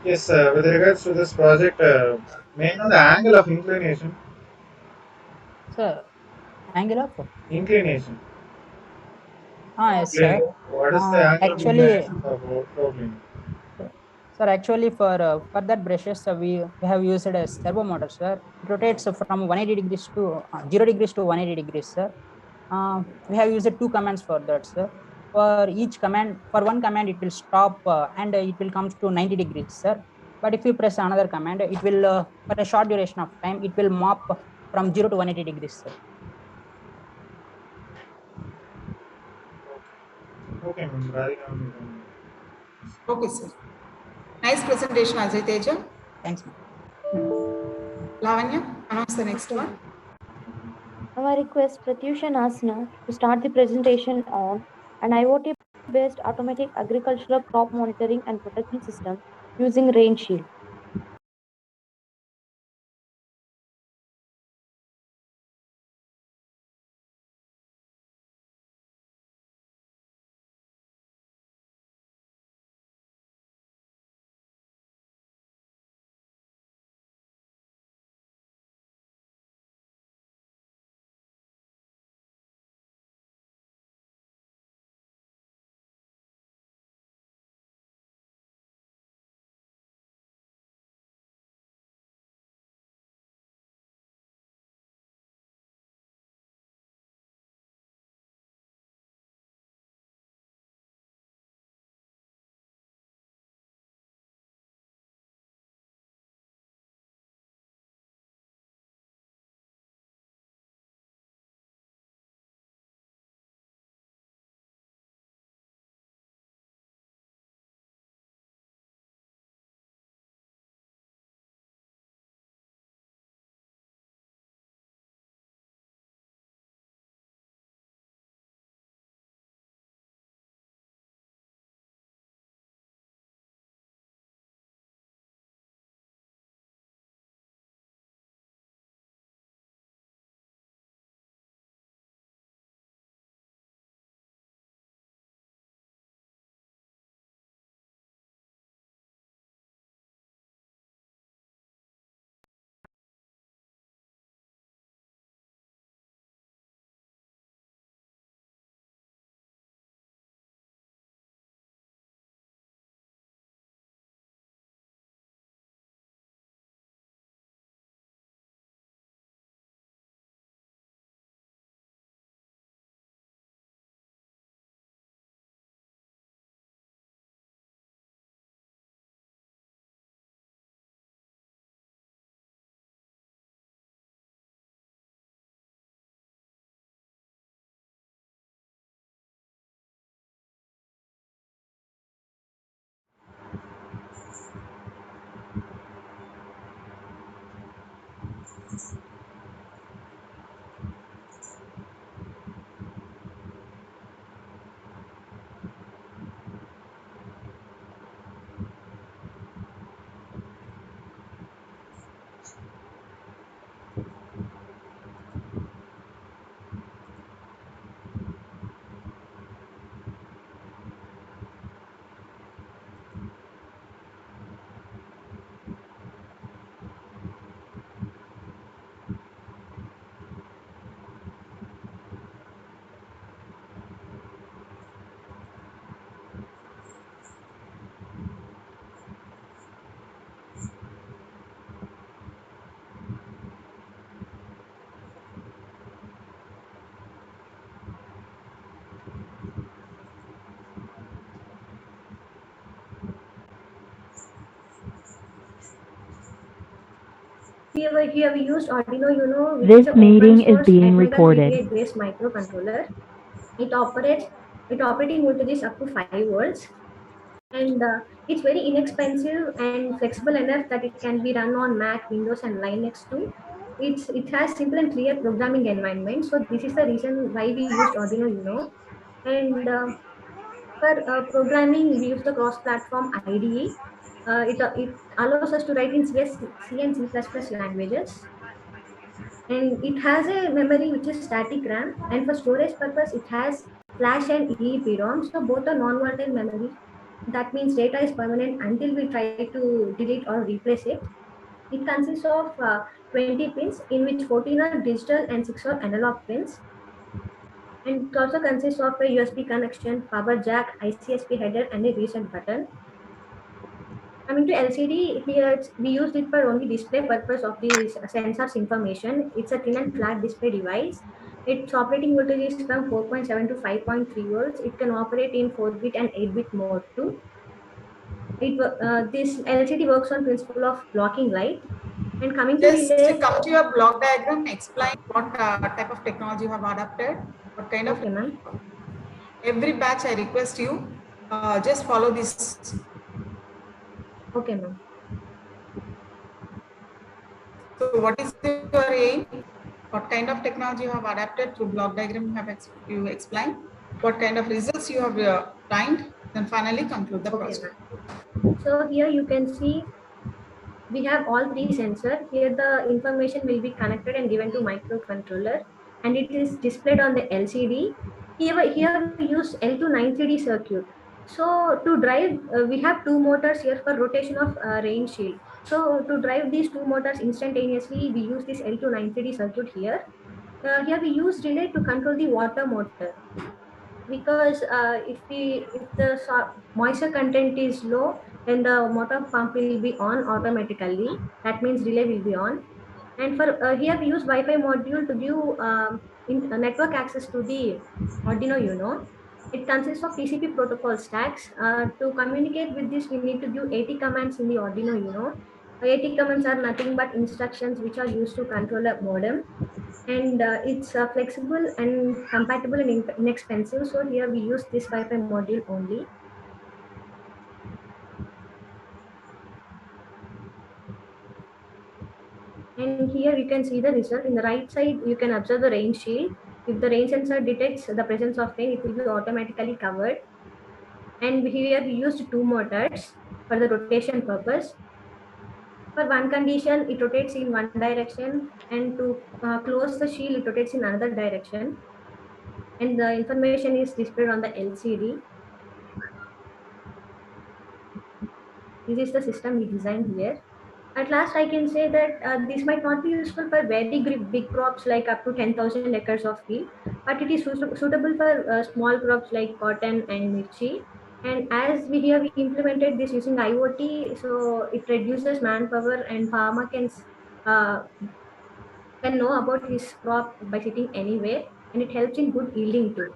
Yes, with regards to this project, may I know the angle of inclination? Sir, angle of inclination. Yes, sir. What is the angle actually, of inclination for flow? Sir, actually for that brushes we have used a servo motor, sir. It rotates from 180 degrees to 0 degrees to 180 degrees, sir. We have used two commands for that, sir. For each command, for one command it will stop and it will come to 90 degrees, sir. But if you press another command, it will for a short duration of time it will mop from 0 to 180 degrees, sir. Okay, ma'am. Okay, sir. Nice presentation, Ajay Teja. Thanks, ma'am. Lavanya, announce the next one. Now I request Pratyush and Asna to start the presentation on an IoT-based automatic agricultural crop monitoring and protection system using Rain Shield. Here we used Arduino Uno, which This is an meeting open is source being Atmega recorded. 3D8 based microcontroller. It operates, its operating voltage is up to 5 volts, and it's very inexpensive and flexible enough that it can be run on Mac, Windows, and Linux too. It has simple and clear programming environment. So this is the reason why we used Arduino Uno. And for programming, we use the cross-platform IDE. It allows us to write in C and C++ languages. And it has a memory which is static RAM. And for storage purpose, it has flash and EEPROM. So both are non-volatile memory. That means data is permanent until we try to delete or replace it. It consists of 20 pins, in which 14 are digital and 6 are analog pins. And it also consists of a USB connection, power jack, ICSP header, and a reset button. Coming to LCD, here we used it for only display purpose of the sensors information. It's a thin and flat display device. Its operating voltage is from 4.7 to 5.3 volts. It can operate in 4-bit and 8-bit mode too. This LCD works on principle of blocking light. And coming to Just relay, come to your block diagram, explain what type of technology you have adopted, what kind of. Okay, ma'am. Every batch I request you, just follow this. Okay, ma'am. So what is your aim? What kind of technology you have adapted through block diagram you explain? What kind of results you have obtained? Then finally conclude the project. So here you can see we have all three sensors. Here the information will be connected and given to microcontroller, and it is displayed on the LCD. Here we use L293D circuit. So to drive, we have two motors here for rotation of rain shield. So to drive these two motors instantaneously, we use this L293D circuit here. Here we use relay to control the water motor, because if the moisture content is low, then the motor pump will be on automatically. That means relay will be on. And for here we use Wi-Fi module to give network access to the Arduino Uno. It consists of TCP protocol stacks. To communicate with this, we need to give 80 commands in the Arduino Uno. 80 commands are nothing but instructions which are used to control a modem, and it's flexible and compatible and inexpensive. So here we use this Wi-Fi module only. And here you can see the result. In the right side, you can observe the rain shield. If the rain sensor detects the presence of rain, it will be automatically covered. And here we used two motors for the rotation purpose. For one condition, it rotates in one direction, and to close the shield, it rotates in another direction. And the information is displayed on the LCD. This is the system we designed here. At last, I can say that this might not be useful for very big crops like up to 10,000 acres of field, but it is suitable for small crops like cotton and mirchi. And as we implemented this using IoT, so it reduces manpower, and farmer uh, can know about his crop by sitting anywhere, and it helps in good yielding too,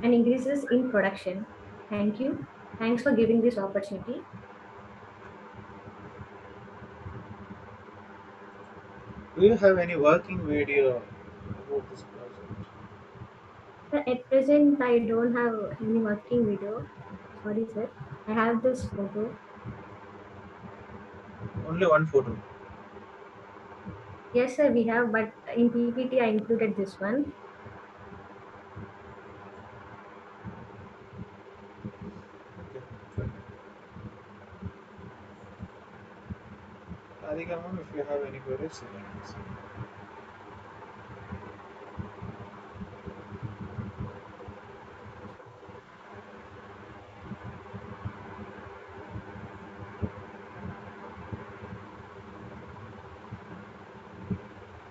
and increases in production. Thank you. Thanks for giving this opportunity. Do you have any working video about this project? At present, I don't have any working video. Sorry, sir. I have this photo. Only one photo. Yes, sir, we have, but in PPT, I included this one. Radhika ma'am, if you have any queries, you can ask.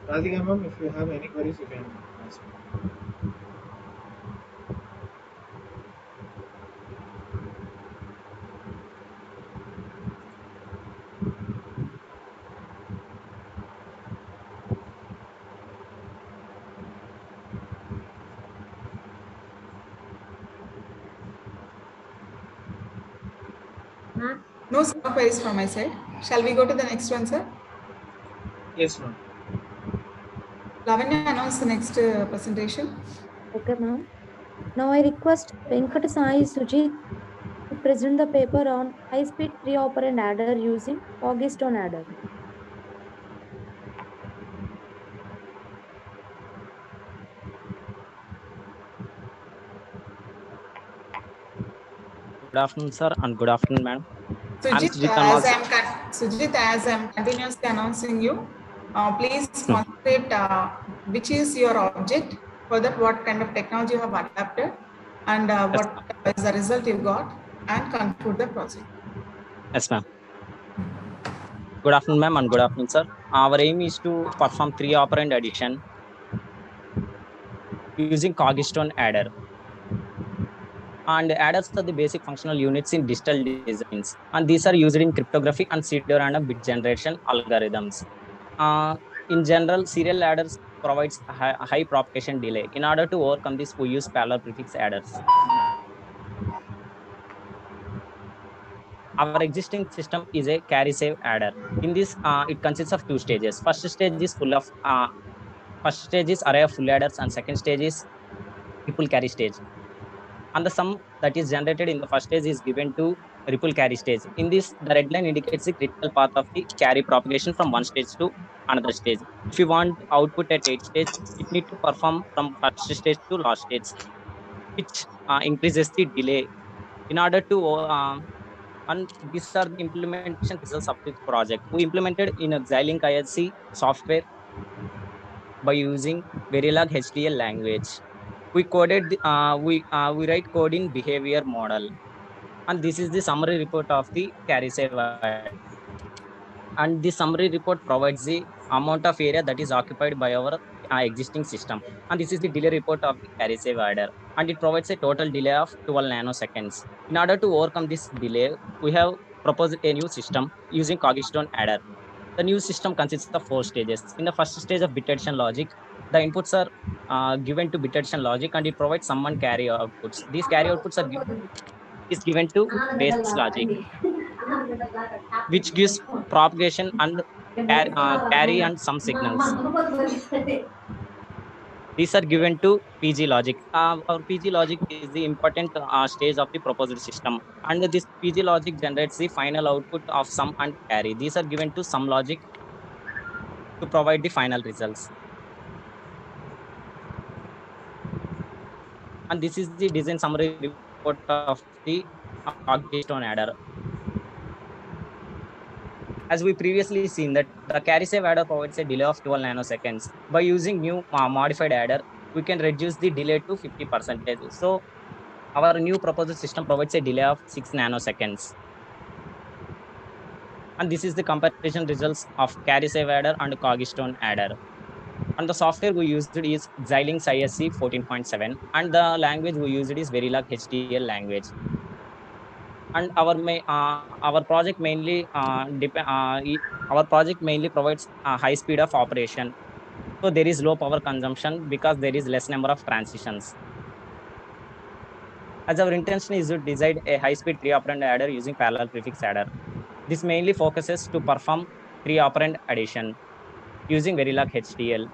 Radhika ma'am, if you have any queries, you can ask. No queries from my side. Shall we go to the next one, sir? Yes, ma'am. Lavanya, announce the next presentation. Okay, ma'am. Now I request Venkat Sai Sujit to present the paper on high-speed three-operand adder using Foggy-Stone adder. Good afternoon, sir, and good afternoon, madam. I'm Sujit, Sujit. I'm also as I'm continuously announcing you, please Hmm. concentrate which is your object, for that what kind of technology you have adapted, and Yes, what is the result you got, and conclude the project. yes, ma'am. Good afternoon, ma'am, and good afternoon, sir. Our aim is to perform three operand addition using Cogstone adder. And adders are the basic functional units in digital designs, and these are used in cryptography and pseudorandom bit generation algorithms. In general, serial adders provides high propagation delay. In order to overcome this, we use parallel prefix adders. Our existing system is a carry save adder. In this, it consists of two stages. First stage is array of full adders, and second stage is ripple carry stage. And the sum that is generated in the first stage is given to ripple carry stage. In this, the red line indicates the critical path of the carry propagation from one stage to another stage. If you want output at 8 stage, it need to perform from first stage to last stage, which increases the delay. In order to and these are the implementation results of this project. We implemented in a Xilinx ISC software by using Verilog HDL language. We coded we write code in behavior model, and this is the summary report of the carry save adder. And the summary report provides the amount of area that is occupied by our existing system, and this is the delay report of the carry save adder, and it provides a total delay of 12 nanoseconds. In order to overcome this delay, we have proposed a new system using Cogstone adder. The new system consists of 4 stages. In the first stage of bit addition logic, the inputs are given to bit addition logic, and it provides sum and carry outputs. These carry outputs is given to base logic, which gives propagation and carry and some signals. These are given to PG logic. Our PG logic is the important stage of the proposed system, and this PG logic generates the final output of sum and carry. These are given to sum logic to provide the final results. And this is the design summary report of the Cogstone adder. As we previously seen that the carry save adder provides a delay of 12 nanoseconds. By using new modified adder, we can reduce the delay to 50%. So our new proposed system provides a delay of 6 nanoseconds. And this is the comparison results of carry save adder and Cogstone adder. And the software we used is Xilinx ISC 14.7, and the language we used is Verilog HDL language. And our project mainly provides a high speed of operation. So there is low power consumption because there is less number of transitions. As our intention is to design a high-speed three-operand adder using parallel prefix adder. This mainly focuses to perform three-operand addition using Verilog HDL.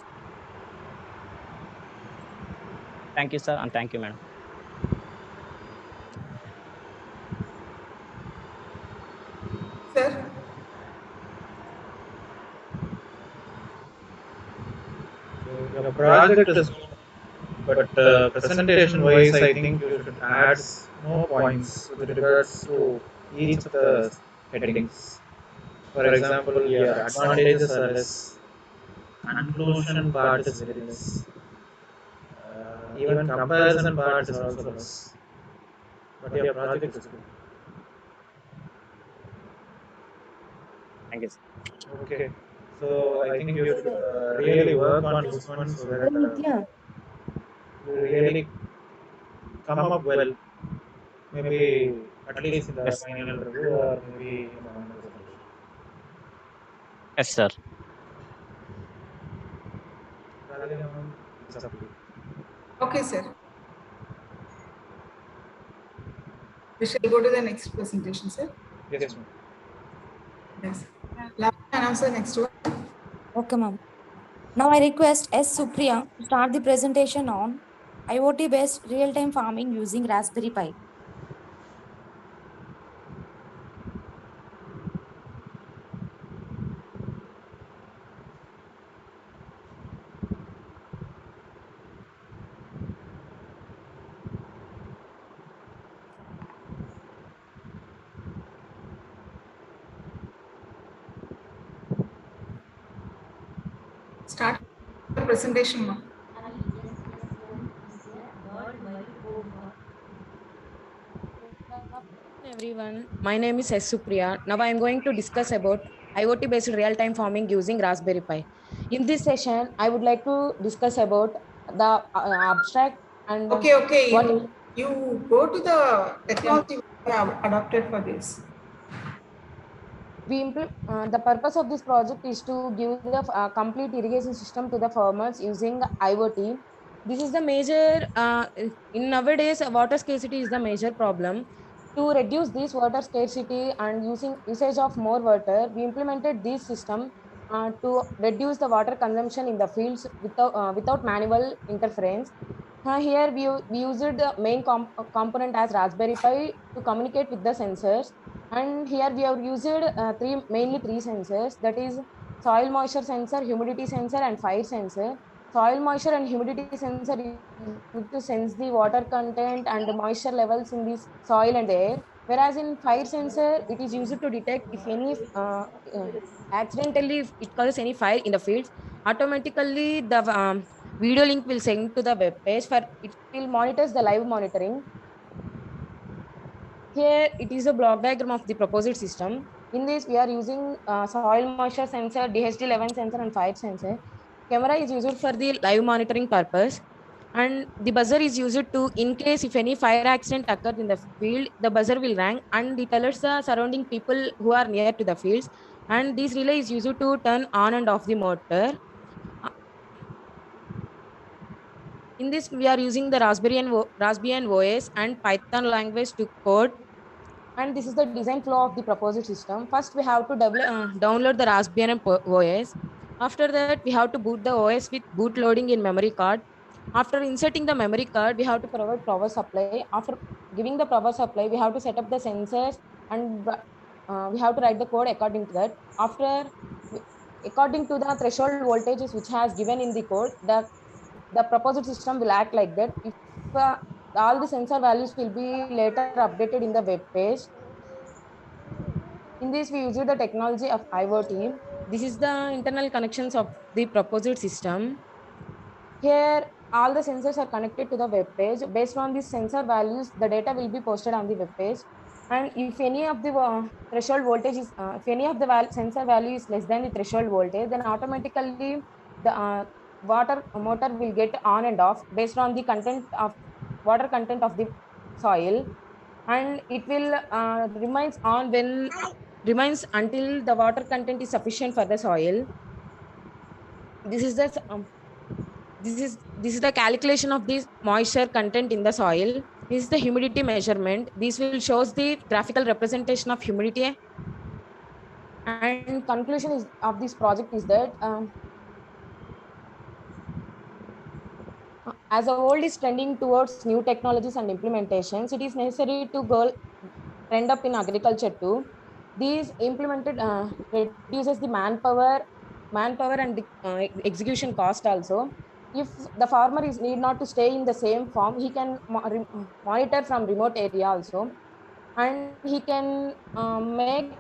Thank you, sir, and thank you, madam. Sir? The project is, but presentation wise, I think you should add more points with regards to each of the headings. For example, your advantages are less, conclusion part is very less, even comparison part is also less. But your project is good. Thank you, sir. Okay. So I think you should really work on this one so that you really come up well. Maybe at least in the Yes. final review or maybe in the final presentation. Yes, sir. It's up to you. Okay, sir. We shall go to the next presentation, sir. Yes, ma'am. Yes. Lavanya, announce the next one. Okay, ma'am. Now I request S. Supriya to start the presentation on IoT-based real-time farming using Raspberry Pi. Start the presentation, ma'am. Everyone, my name is S. Supriya. Now I am going to discuss about IoT based real time farming using Raspberry Pi. In this session, I would like to discuss about the abstract and Okay. what You go to the technology we have adopted for this. the purpose of this project is to give the complete irrigation system to the farmers using IoT. This is the major in nowadays water scarcity is the major problem. To reduce this water scarcity and usage of more water, we implemented this system to reduce the water consumption in the fields without manual interference. Here we used the main component as Raspberry Pi to communicate with the sensors, and here we have used mainly three sensors, that is soil moisture sensor, humidity sensor and fire sensor. Soil moisture and humidity sensor is used to sense the water content and the moisture levels in the soil and air, whereas in fire sensor it is used to detect if any accidentally if it causes any fire in the fields, automatically the video link will send to the web page for it will monitors the live monitoring. Here it is a block diagram of the proposed system. In this we are using soil moisture sensor, DHT11 sensor and fire sensor. Camera is used for the live monitoring purpose, and the buzzer is used to, in case if any fire accident occurs in the field, the buzzer will ring and it alerts the surrounding people who are near to the fields, and this relay is used to turn on and off the motor. In this, we are using the Raspbian OS and Python language to code. And this is the design flow of the proposed system. First, we have to download the Raspbian OS. After that, we have to boot the OS with boot loading in memory card. After inserting the memory card, we have to provide power supply. After giving the power supply, we have to set up the sensors, and we have to write the code according to that. According to the threshold voltages which has given in the code, the proposed system will act like that. If all the sensor values will be later updated in the web page. In this, we use the technology of IoT. This is the internal connections of the proposed system. Here, all the sensors are connected to the web page. Based on these sensor values, the data will be posted on the web page. And if any of the threshold voltage is, if any of the sensor value is less than the threshold voltage, then automatically the water motor will get on and off based on the content of water content of the soil, and it will remains on when remains until the water content is sufficient for the soil. This is the this is the calculation of the moisture content in the soil. This is the humidity measurement. This will shows the graphical representation of humidity. And conclusion is of this project is that as the world is trending towards new technologies and implementations, it is necessary to go trend up in agriculture too. These implemented reduces the manpower and the execution cost also. If the farmer is need not to stay in the same farm, he can monitor from remote area also, and he can make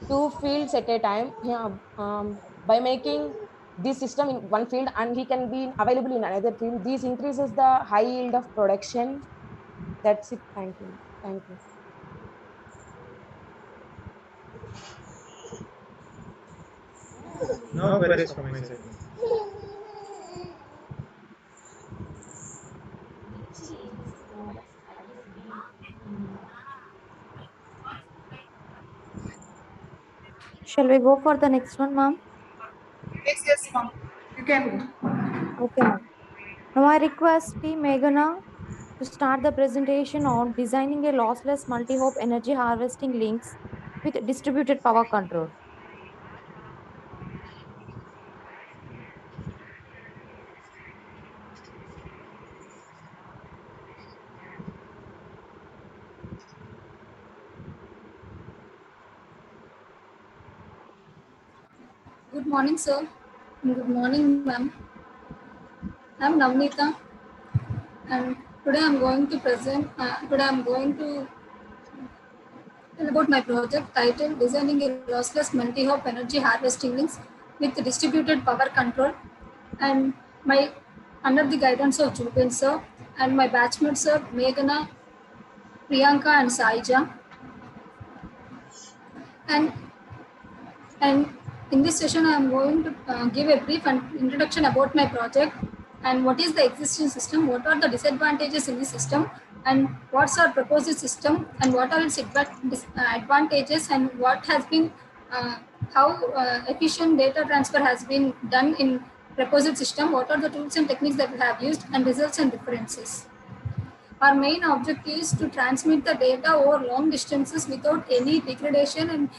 two fields at a time. Yeah, by making this system in one field, and he can be available in another field. This increases the high yield of production. That's it. Thank you. Thank you. No queries from my side. Shall we go for the next one, ma'am? Yes, ma'am. You can. Okay, ma'am. Now I request P. Meghana to start the presentation on designing a lossless multi-hop energy harvesting links with distributed power control. Good morning, sir. Good morning, ma'am. I'm Navneeta, and today I'm going to present. Today I'm going to tell about my project titled "Designing a Lossless Multi-Hop Energy Harvesting Links with Distributed Power Control," and my under the guidance of Jupin sir and my batchmates sir Meghana, Priyanka, and Saija, and And in this session, I am going to give a brief introduction about my project and what is the existing system, what are the disadvantages in the system, and what's our proposed system, and what are its advantages, and what has been, how efficient data transfer has been done in proposed system, what are the tools and techniques that we have used, and results and differences. Our main objective is to transmit the data over long distances without any degradation, and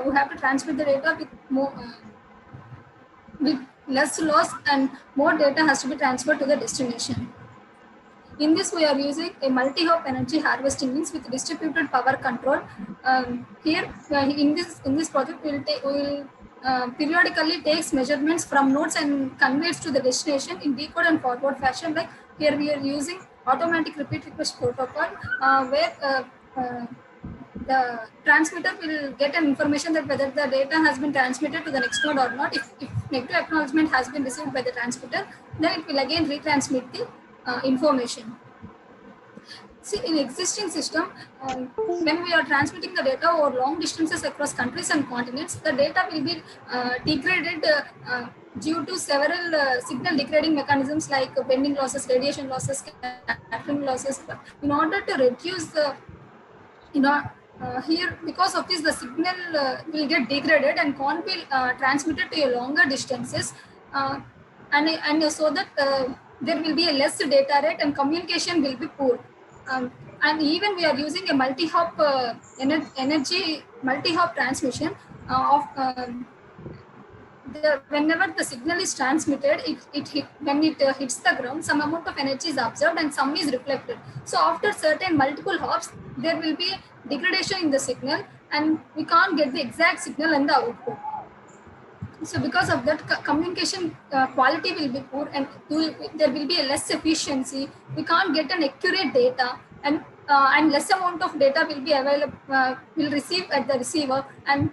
we have to transmit the data with more, with less loss, and more data has to be transferred to the destination. In this, we are using a multi-hop energy harvesting means with distributed power control. Here, in this project, we will periodically takes measurements from nodes and conveys to the destination in decode and forward fashion. Like here, we are using automatic repeat request protocol, where the transmitter will get an information that whether the data has been transmitted to the next node or not. If negative acknowledgement has been received by the transmitter, then it will again retransmit the information. See, in existing system, when we are transmitting the data over long distances across countries and continents, the data will be degraded due to several signal degrading mechanisms like bending losses, radiation losses, scattering losses. In order to reduce the, here, because of this, the signal will get degraded and can't be transmitted to a longer distances, and so that there will be a less data rate and communication will be poor. And even we are using a multi-hop energy multi-hop transmission of whenever the signal is transmitted, when it hits the ground, some amount of energy is observed and some is reflected. So after certain multiple hops, there will be degradation in the signal, and we can't get the exact signal and the output. So because of that, communication quality will be poor, and there will be a less efficiency. We can't get an accurate data, and less amount of data will be available, will receive at the receiver, and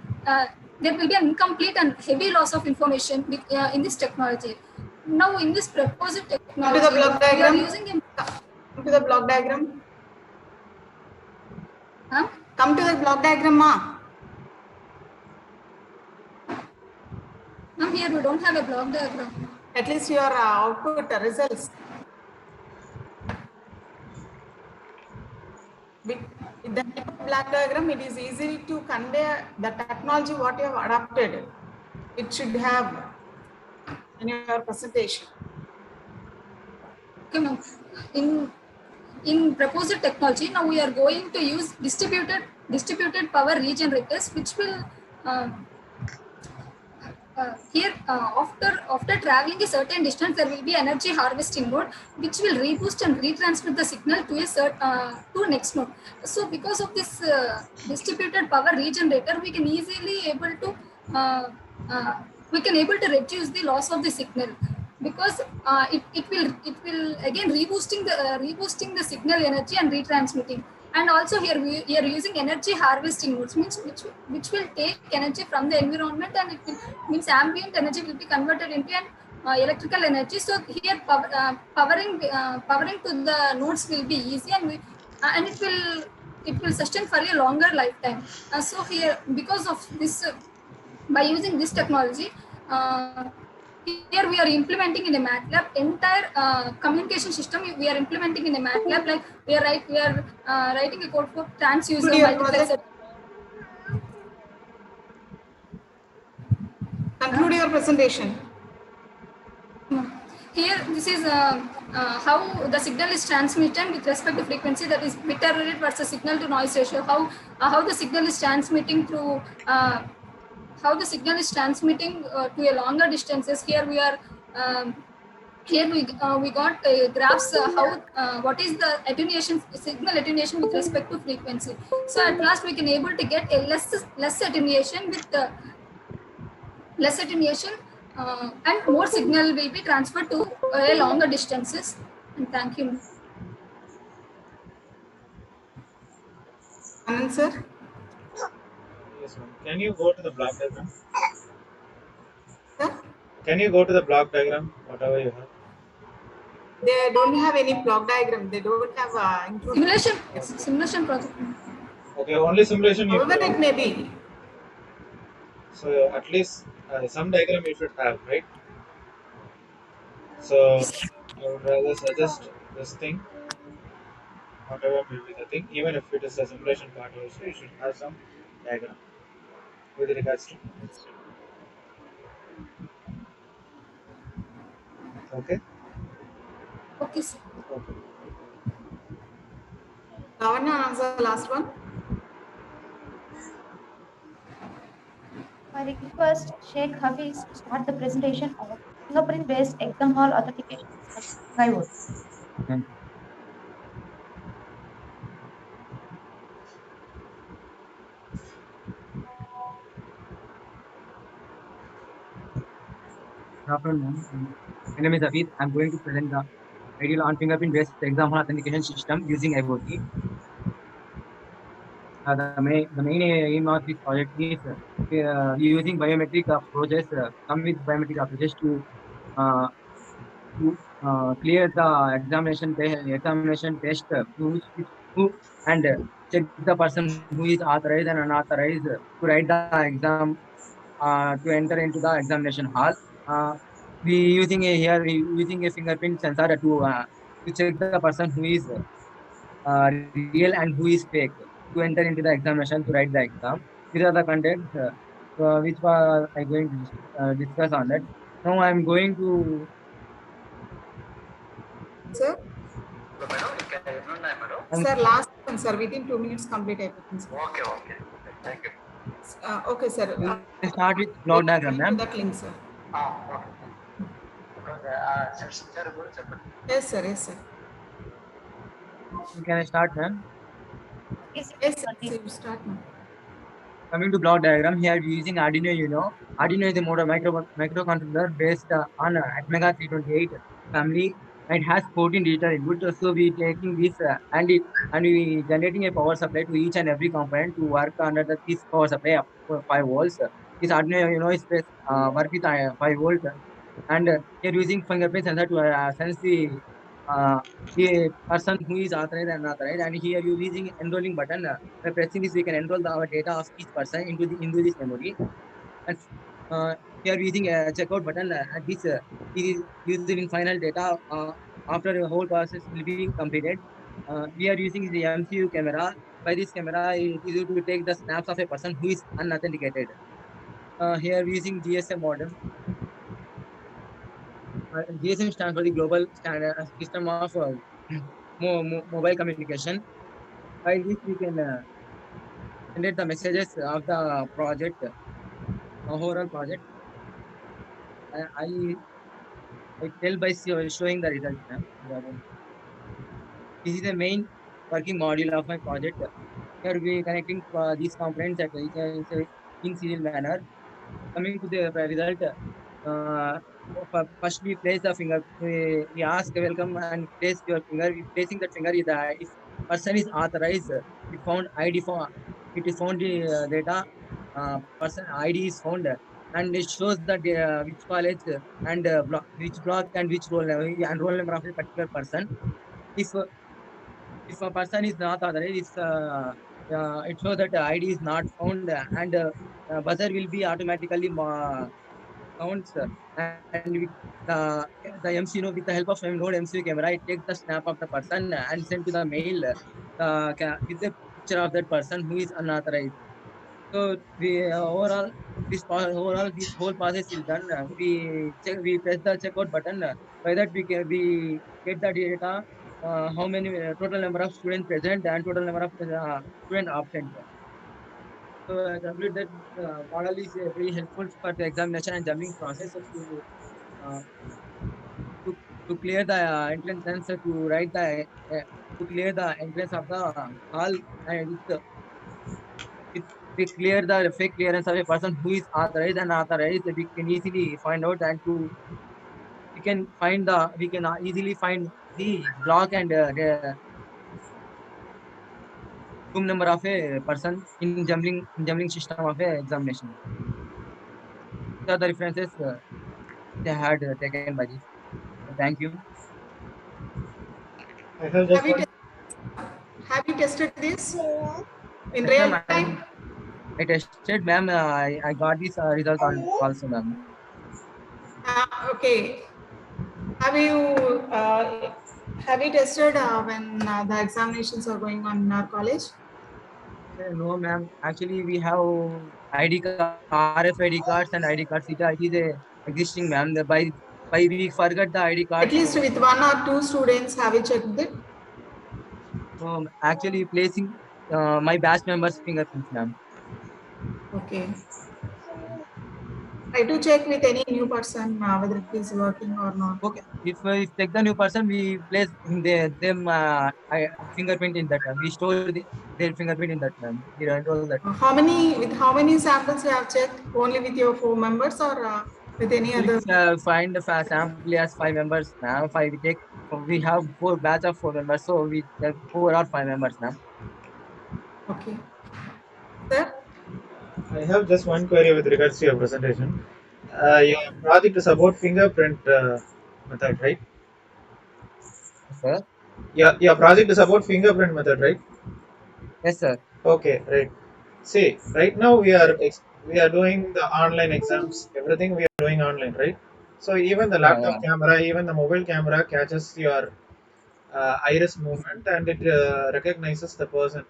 there will be an incomplete and heavy loss of information in this technology. Now, in this proposed technology, Come to the block diagram. we are using Come to the block diagram. Huh? Come to the block diagram, ma. Ma'am, here we don't have a block diagram. At least your output results. With the block diagram, it is easy to convey the technology what you have adopted. It should have in your presentation. Okay, ma'am. In proposed technology, now we are going to use distributed power regenerators, which will here after traveling a certain distance, there will be energy harvesting mode, which will reboost and retransmit the signal to a to next node. So because of this distributed power regenerator, we can easily able to reduce the loss of the signal, because it will again reboosting the signal energy and retransmitting. And also here we are using energy harvesting modes, means which will take energy from the environment, and it will, means ambient energy will be converted into an electrical energy. So here powering to the nodes will be easy, and it will sustain for a longer lifetime. So here, because of this, by using this technology, here we are implementing in a MATLAB entire communication system. We are implementing in a MATLAB, like we are writing a code for transuser multiplexer. Conclude your presentation. Here, this is how the signal is transmitted with respect to frequency, that is bit error rate versus signal to noise ratio. How the signal is transmitting through. How the signal is transmitting to a longer distances. Here we are. Here we got graphs how what is the attenuation, signal attenuation with respect to frequency. So at last we can able to get a less attenuation with less attenuation, and more signal will be transferred to a longer distances. And thank you. Anand sir? Yes, ma'am. Can you go to the block diagram? Can you go to the block diagram, whatever you have? They don't have any block diagram. They don't have Simulation project. Okay, only simulation you However, do. it may be. So at least some diagram you should have, right? So I would rather suggest this thing, whatever may be the thing, even if it is a simulation part also, you should have some diagram with regards to this. Okay? Okay, sir. Okay. Lavanya answer the last one. I request Sheikh Hafiz to start the presentation of fingerprint-based exam hall authentication system, Skyward. Thank you. Good afternoon, ma'am. My name is Hafiz. I'm going to present the ideal on fingerprint-based exam hall authentication system using IoT. The main aim of this project is using biometric approaches, come with biometric approaches uh, to clear the examination test who and check the person who is authorized and unauthorized to write the exam to enter into the examination hall. Uh, we using a fingerprint sensor to check the person who is real and who is fake to enter into the examination to write the exam. These are the contents which I going to discuss on that. Now I am going to Sir? Sir, last one, sir. Within 2 minutes, complete everything, sir. Okay. Thank you. Okay, sir. Start with block diagram, ma'am. That link, sir. Yes, sir. Yes, sir. Can I start, ma'am? Yes, sir. You start now. Coming to block diagram, here we using Arduino Uno. Arduino is a microcontroller based on Atmega 328 family. It has 14 digital inputs. So we taking this and we generating a power supply to each and every component to work under this power supply up to 5 volts. This Arduino Uno is work with 5 volts, and here using fingerprint sensor to sense uh, the person who is authorized and unauthorized. And here you using enrolling button. By pressing this, we can enroll our data of each person into this memory. And here using a checkout button. This is used in final data after the whole process will be completed. We are using the MCU camera. By this camera, it is used to take the snaps of a person who is unauthenticated. Here we using GSM modem. GSM stands for the Global Standard System of Mobile Communication. By this, we can generate the messages of the project, overall project. I tell by showing the results. This is the main working module of my project. Here we connecting these components in serial manner. Coming to the result, first we place the finger. We ask welcome and place your finger. Placing that finger is if person is authorized, it found ID for it is found the data. Person ID is found and it shows that which college and which block and which roll number of a particular person. If if a person is not authorized, it shows that ID is not found and buzzer will be automatically counts and the MCU with the help of Node MCU camera, it takes the snap of the person and send to the mail with the picture of that person who is unauthorized. So we overall this whole process is done. We press the checkout button. By that we get the data. How many total number of students present and total number of student absent. So I conclude that model is very helpful for the examination and jamming process uh, to, to clear the entrance answer to write to clear the entrance of the hall and with we clear the fake clearance of a person who is authorized and authorized. We can easily find out and to we can easily find the block and room number of a person in jumbling system of a examination. These are the references they had taken by this. Thank you. I have just one. Have you tested this in Yes, real ma'am, time? I tested, ma'am. I got this result on also, ma'am. Okay. Have you have you tested when the examinations are going on in our college? No, ma'am. Actually, we have ID card, RFID cards and ID cards. It is a existing, ma'am. By we forget the ID At cards. least with one or two students, have you checked it? So actually placing my batch members' fingerprints, ma'am. Okay. Try to check with any new person whether it is working or not. Okay. If take the new person, we place them fingerprint in that. We store their fingerprint in that, ma'am. We enroll that. How many samples you have checked? Only with your 4 members or with any Actually, other? find the sample as 5 members, ma'am. We have 4 batch of 4 members, so we take 4 or 5 members, ma'am. Okay. Sir? I have just one query with regards to your presentation. Your project is about fingerprint method, right? Sir? Your project is about fingerprint method, right? Yes, sir. Okay, right. See, right now we are doing the online exams. Everything we are doing online, right? So even the Yeah, laptop yeah. camera, even the mobile camera catches your iris movement and it recognizes the person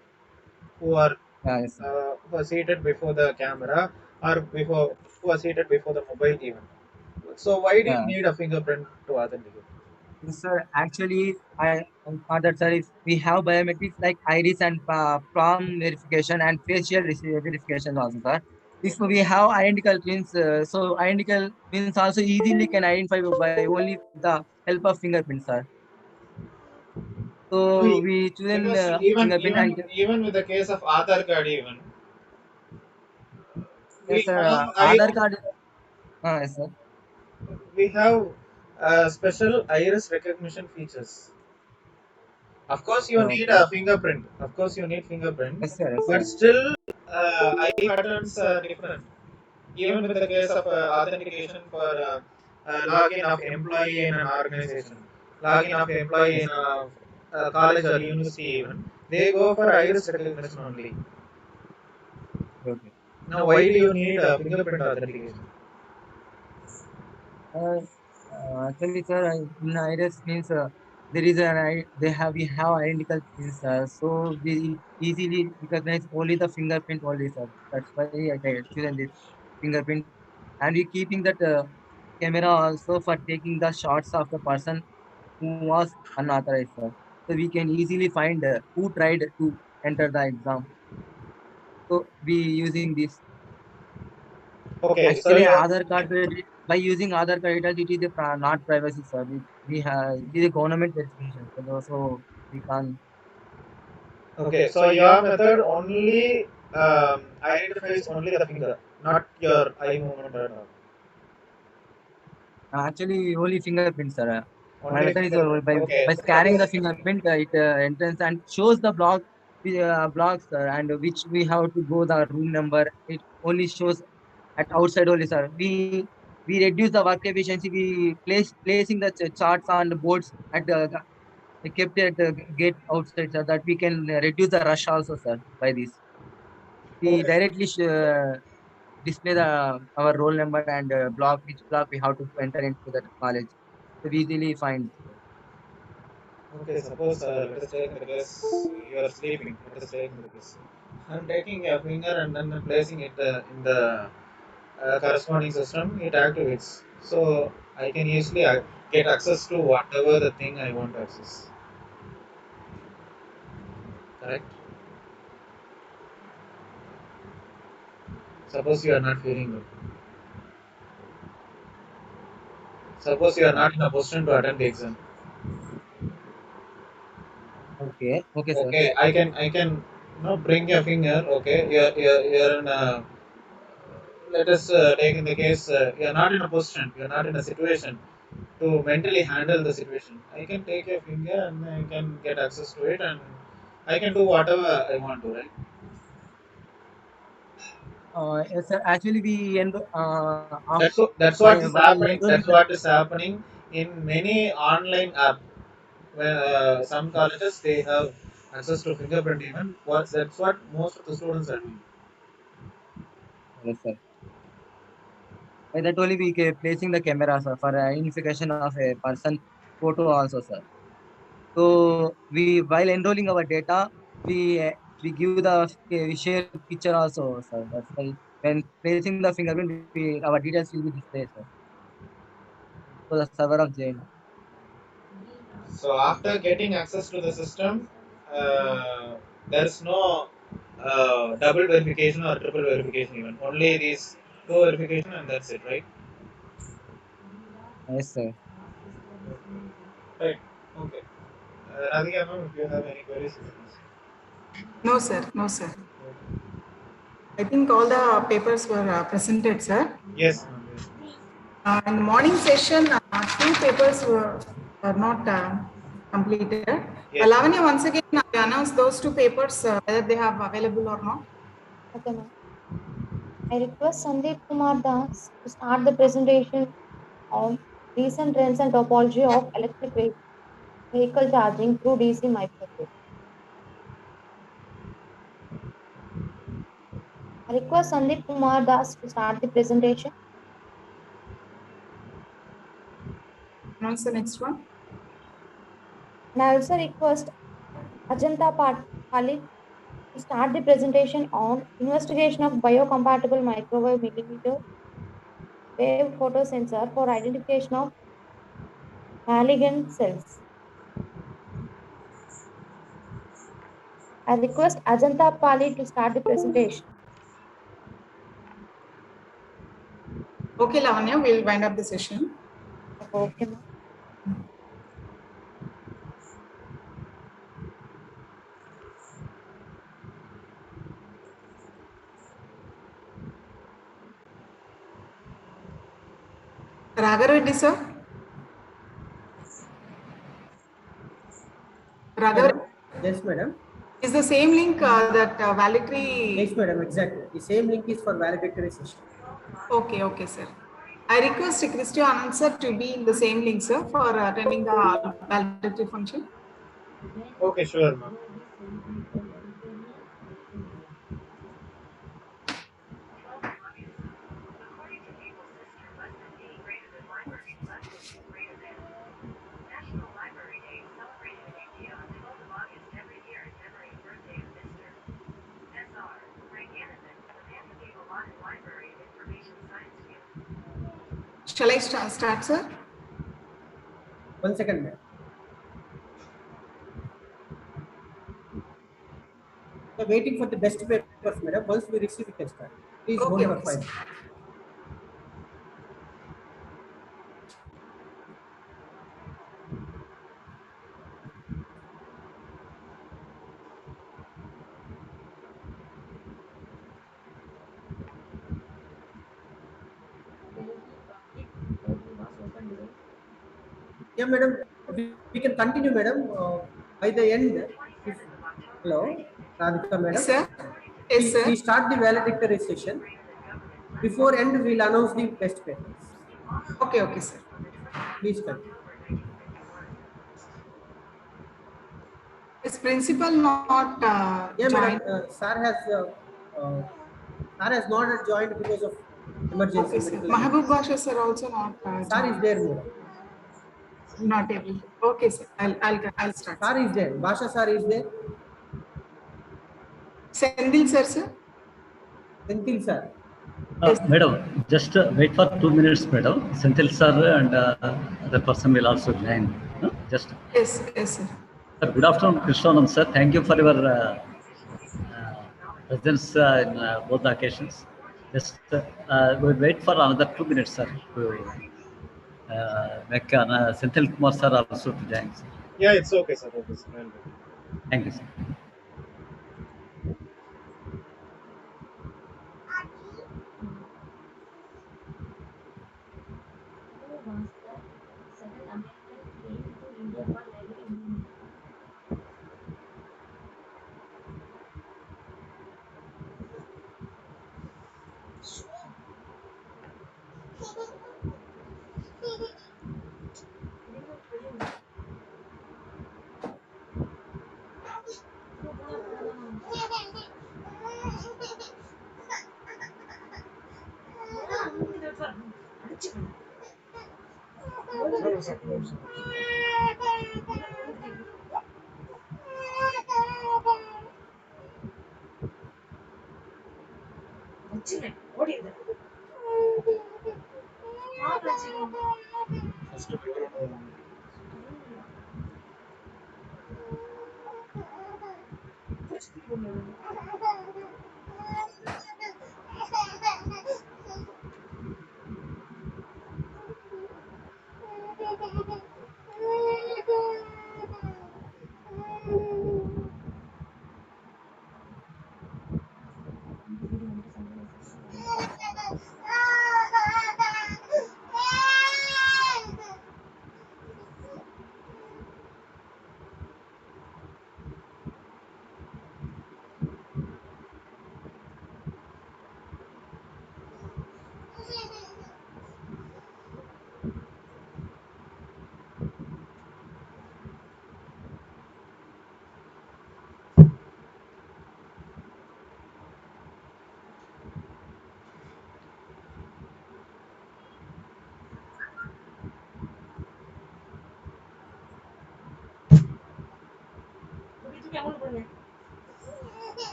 who are Yes, who are seated before the camera or who are seated before the mobile even. So why do you yeah. need a fingerprint to authenticate? Yes, sir. Actually, that sir, if we have biometrics like iris and palm verification and facial verification also, sir. If we have identical twins, so identical twins also easily can identify by only the help of fingerprints, sir. So we chosen Because fingerprint and even with the case of Aadhaar card even yes, we sir. have Aadhaar card. Yes, sir. we have special iris recognition features. Of course, you need Okay. a fingerprint. Of course, you need fingerprint, Yes, sir. Yes, but sir. still, eye patterns are different. Even with the case of authentication for login of employee in an organization, login of employee in Yes, a college or university, even they go for iris recognition only. okay. Now, why do you need a fingerprint authentication? Uh, Actually, sir, in iris means there is we have identical twins, so we easily recognize only the fingerprint only, sir. That's why I chosen this fingerprint, and we keeping that camera also for taking the shots of the person who was unauthorized, sir. So we can easily find who tried to enter the exam. So we using this. Okay, so Actually, you Aadhaar card by using Aadhaar card, it is a not privacy service. We have it is a government verification, so we can't. okay, so your method only identifies only the finger, not your eye movement and all. Actually, only fingerprint, sir. My Only method is fingerprint. Okay, by so scanning the fingerprint, it enters and shows the blocks, and which we have to go the room number. It only shows at outside only, sir. We reduce the work efficiency. We placing the charts on the boards at the I kept it at the gate outside, sir, that we can reduce the rush also, sir, by this. We okay, directly display our roll number and which block we have to enter into that college. So we easily find. okay. Suppose let us take in the case you are sleeping. Let us take in the case. I'm taking a finger and then placing it in the corresponding system. It activates, so I can easily get access to whatever the thing I want to access. Correct. Suppose you are not feeling good. Suppose you are not in a position to attend the exam. Okay, okay, sir. Okay, I can Now bring your finger. Okay, you're in a. Let us take in the case you're not in a position. You're not in a situation to mentally handle the situation. I can take your finger and I can get access to it, and I can do whatever I want to. Right? Yes, sir. Actually, we That's what is while happening. enrolling That's what is happening in many online app. Where some colleges they have access to fingerprint even. That's what most of the students are doing. yes, sir. By that only we placing the camera, sir, for identification of a person photo also, sir. So we while enrolling our data, we give the we share picture also, sir. That's why when placing the fingerprint, our details will be displayed, sir. So the server of Jane. So after getting access to the system, there's no double verification or triple verification even. Only these two verification and that's it, right? Yes, sir. Right. Okay. Radhika ma'am, if you have any queries, you can ask. No, sir. No, sir. I think all the papers were presented, sir. Yes, ma'am. Yes. In the morning session, two papers were not completed. Yes. Lavanya, once again, announce those two papers, whether they have available or not. Okay, ma'am. I request Sandeep Kumar Das to start the presentation on recent trends and topology of electric vehicle charging through DC microgrid. I request Sandeep Kumar Das to start the presentation. Announce the next one. And I also request Ajanta Pali to start the presentation on investigation of biocompatible microwave millimeter wave photosensor for identification of malignant cells. I request Ajanta Pali to start the presentation. Okay, Lavanya, we'll wind up the session. Okay, ma'am. Raghareddy, sir. Raghareddy. Yes, madam. Is the same link that validatory? Yes, madam, exactly. The same link is for validatory session. Okay, okay, sir. I request Christo Anand sir to be in the same link, sir, for attending the validatory function. Okay, sure, ma'am. Shall I start, sir? 1 second, madam. We are waiting for the best papers, madam. Once we receive, we can start. Please hold your file. Yeah, madam. We can continue, madam. By the end, hello, Radhika, madam. Yes, sir. Yes, sir. We start the valedictory session. Before end, we'll announce the best papers. Okay, okay, sir. Please continue. Is principal not Yeah, joined? madam. Sir has not joined because of emergency. Okay, sir. medical Mahabub Basha sir also not Sir is there, madam. Not able. Okay, sir. I'll start. Sir is there. Basha sir is there. Sendil sir, sir. Senthil sir. Madam, just wait for 2 minutes, madam. Senthil sir and the person will also join. Just. Yes, yes, sir. Sir, good afternoon, Krishnanand sir. Thank you for your presence in both the occasions. Just we'll wait for another 2 minutes, sir, to make Senthil Kumar sir also to join. Sir. Yeah, it's okay, sir. Okay, sir. Thank you, sir.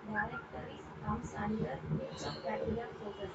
Directories comes under which criteria sources?